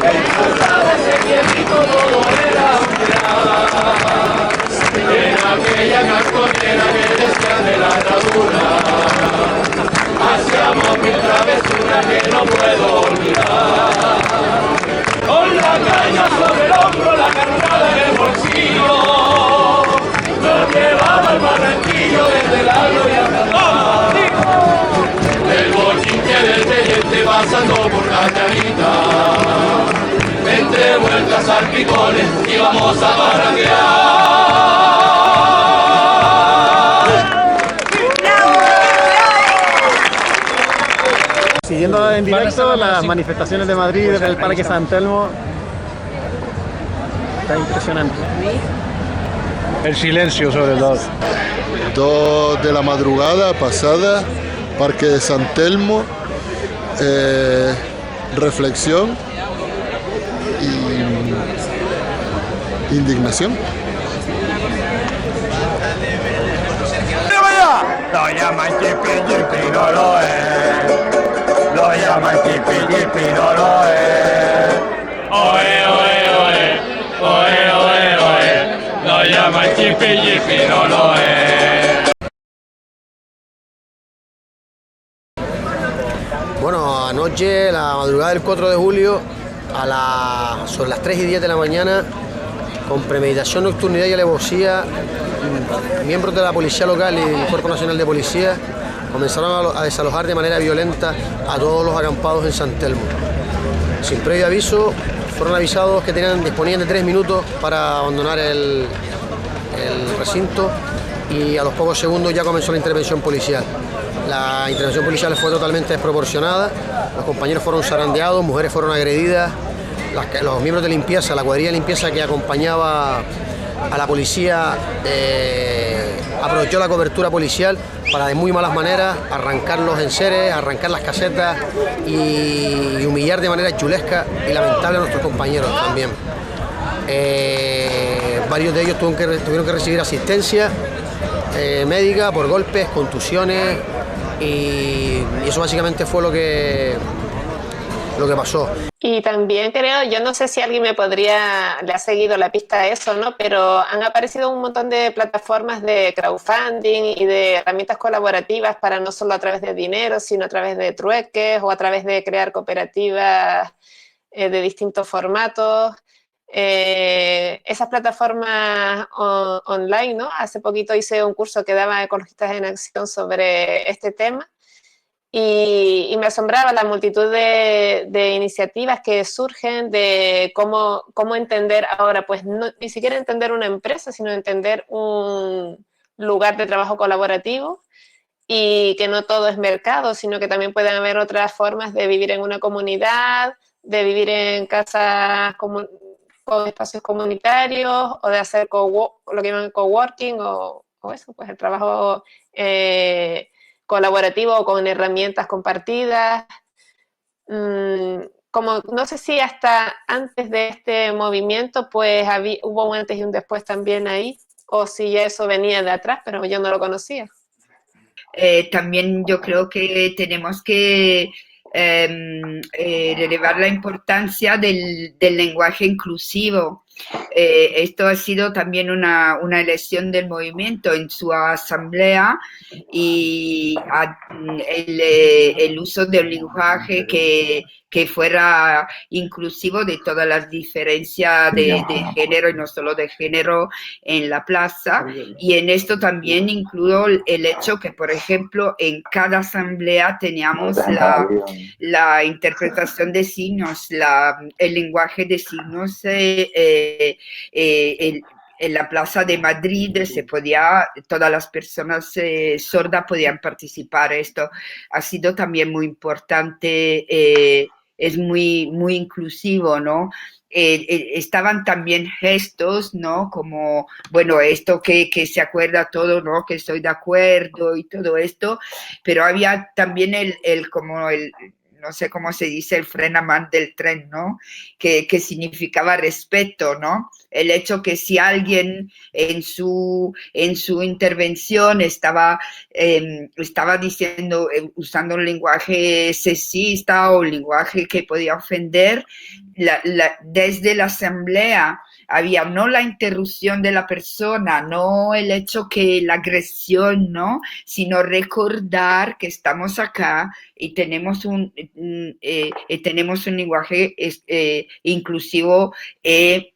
En casa de ese viejito todo era un gran. En aquella casconera que decía de la herradura, hacíamos mil travesuras que no puedo olvidar. Con la caña sobre el hombro, la carnada en el bolsillo, nos llevaba el barranquillo desde la gloria hasta el bochinche del teniente pasando por Cañarita, entre vueltas salpicones íbamos a barranquear. Siguiendo en directo las manifestaciones de Madrid desde el Parque San Telmo, está impresionante. El silencio sobre todo. 2 de la madrugada pasada, Parque de San Telmo, reflexión y indignación. Lo llaman chipi chipi, no lo es. Lo llaman chipi chipi, no lo es. Oe, oe, oe, oe, oe, oe. lo llaman chipi yipi, no lo es. Bueno, anoche, la madrugada del 4 de julio, sobre las 3:10 de la mañana, con premeditación, nocturnidad y alevosía, miembros de la policía local y el Cuerpo Nacional de Policía comenzaron a desalojar de manera violenta a todos los acampados en San Telmo. Sin previo aviso, fueron avisados que disponían de 3 minutos para abandonar el recinto y a los pocos segundos ya comenzó la intervención policial. La intervención policial fue totalmente desproporcionada, los compañeros fueron zarandeados, mujeres fueron agredidas, los miembros de limpieza, la cuadrilla de limpieza que acompañaba a la policía aprovechó la cobertura policial para de muy malas maneras arrancar los enseres, arrancar las casetas y humillar de manera chulesca y lamentable a nuestros compañeros también. Varios de ellos tuvieron que recibir asistencia médica por golpes, contusiones y eso básicamente fue lo que pasó. Y también creo, yo no sé si alguien le ha seguido la pista a eso, ¿no? Pero han aparecido un montón de plataformas de crowdfunding y de herramientas colaborativas para no solo a través de dinero, sino a través de trueques o a través de crear cooperativas de distintos formatos. Esas plataformas online, ¿no? Hace poquito hice un curso que daba Ecologistas en Acción sobre este tema. Y me asombraba la multitud de iniciativas que surgen de cómo entender ahora, pues ni siquiera entender una empresa, sino entender un lugar de trabajo colaborativo y que no todo es mercado, sino que también pueden haber otras formas de vivir en una comunidad, de vivir en casas con espacios comunitarios o de hacer lo que llaman coworking o eso, pues el trabajo colaborativo o con herramientas compartidas. Como no sé si hasta antes de este movimiento pues hubo un antes y un después también ahí, o si ya eso venía de atrás, pero yo no lo conocía. También yo creo que tenemos que relevar la importancia del lenguaje inclusivo. Esto ha sido también una elección del movimiento en su asamblea y el uso del lenguaje que fuera inclusivo de todas las diferencias de género y no solo de género en la plaza. Y en esto también incluyo el hecho que, por ejemplo, en cada asamblea teníamos la interpretación de signos, el lenguaje de signos en la Plaza de Madrid todas las personas sordas podían participar. Esto ha sido también muy importante, es muy, muy inclusivo, ¿no? Estaban también gestos, ¿no? Como, bueno, esto que se acuerda todo, ¿no? Que estoy de acuerdo y todo esto, pero había también no sé cómo se dice, el frenaman del tren, ¿no? Que significaba respeto, ¿no? El hecho que si alguien en su intervención estaba diciendo, usando un lenguaje sexista o un lenguaje que podía ofender, desde la asamblea había no la interrupción de la persona, no el hecho que la agresión, ¿no? Sino recordar que estamos acá y tenemos un lenguaje inclusivo de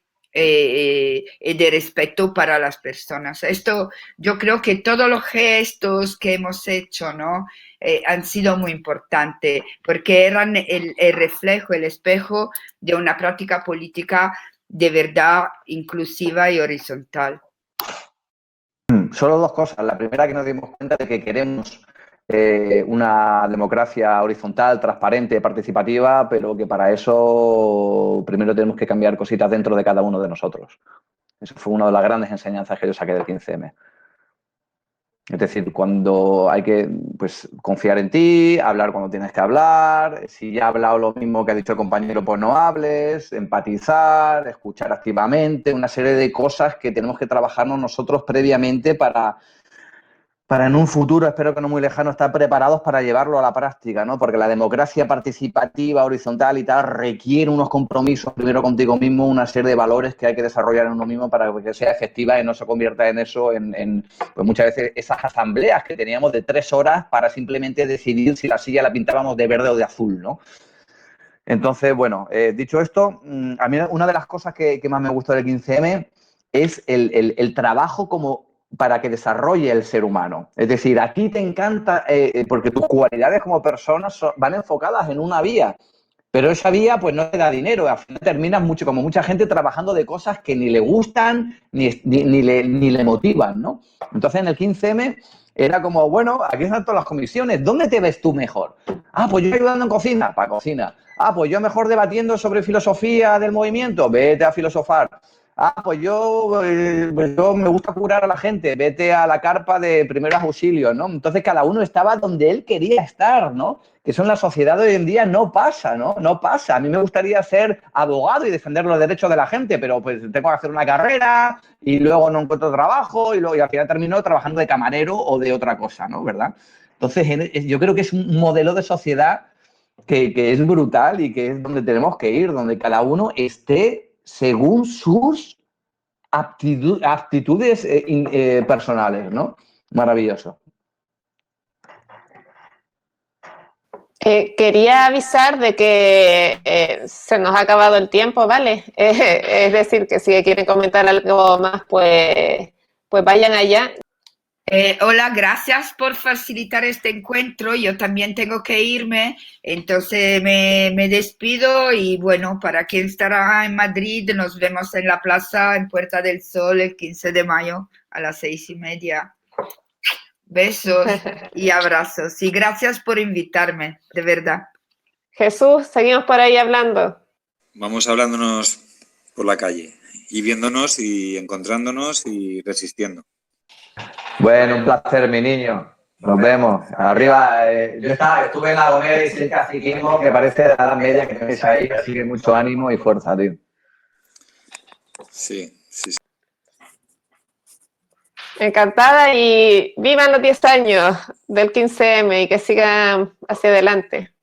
respeto para las personas. Esto, yo creo que todos los gestos que hemos hecho, ¿no? Han sido muy importantes porque eran el reflejo, el espejo de una práctica política de verdad inclusiva y horizontal. Solo dos cosas. La primera, que nos dimos cuenta de que queremos una democracia horizontal, transparente, participativa, pero que para eso primero tenemos que cambiar cositas dentro de cada uno de nosotros. Eso fue una de las grandes enseñanzas que yo saqué del 15M. Es decir, cuando hay que confiar en ti, hablar cuando tienes que hablar, si ya ha hablado lo mismo que ha dicho el compañero, pues no hables, empatizar, escuchar activamente, una serie de cosas que tenemos que trabajarnos nosotros previamente para para en un futuro, espero que no muy lejano, estar preparados para llevarlo a la práctica, ¿no? Porque la democracia participativa, horizontal y tal, requiere unos compromisos, primero contigo mismo, una serie de valores que hay que desarrollar en uno mismo para que sea efectiva y no se convierta en eso, pues muchas veces esas asambleas que teníamos de 3 horas para simplemente decidir si la silla la pintábamos de verde o de azul, ¿no? Entonces, bueno, dicho esto, a mí una de las cosas que más me gustó del 15M es el trabajo como para que desarrolle el ser humano. Es decir, a ti te encanta, porque tus cualidades como persona van enfocadas en una vía, pero esa vía pues no te da dinero. Al final terminas como mucha gente trabajando de cosas que ni le gustan ni le motivan, ¿no? Entonces en el 15M era como, bueno, aquí están todas las comisiones, ¿dónde te ves tú mejor? Ah, pues yo ayudando en cocina, para cocina. Ah, pues yo mejor debatiendo sobre filosofía del movimiento, vete a filosofar. Ah, pues yo me gusta curar a la gente, vete a la carpa de primeros auxilios, ¿no? Entonces cada uno estaba donde él quería estar, ¿no? Que eso en la sociedad de hoy en día no pasa, ¿no? No pasa. A mí me gustaría ser abogado y defender los derechos de la gente, pero pues tengo que hacer una carrera y luego no encuentro trabajo y al final termino trabajando de camarero o de otra cosa, ¿no? ¿Verdad? Entonces yo creo que es un modelo de sociedad que es brutal y que es donde tenemos que ir, donde cada uno esté según sus aptitudes personales, ¿no? Maravilloso. Quería avisar de que se nos ha acabado el tiempo, ¿vale? Es decir, que si quieren comentar algo más, pues vayan allá. Hola, gracias por facilitar este encuentro. Yo también tengo que irme, entonces me despido y bueno, para quien estará en Madrid, nos vemos en la plaza en Puerta del Sol el 15 de mayo a las 6:30. Besos y abrazos y gracias por invitarme, de verdad. Jesús, seguimos por ahí hablando. Vamos hablándonos por la calle y viéndonos y encontrándonos y resistiendo. Bueno, un placer, mi niño. Nos vemos. Arriba, yo estuve en La Gomera y sé que ciclismo, que parece de la edad media que tenéis ahí, así que mucho ánimo y fuerza, tío. Sí. Encantada y vivan los 10 años del 15M y que sigan hacia adelante.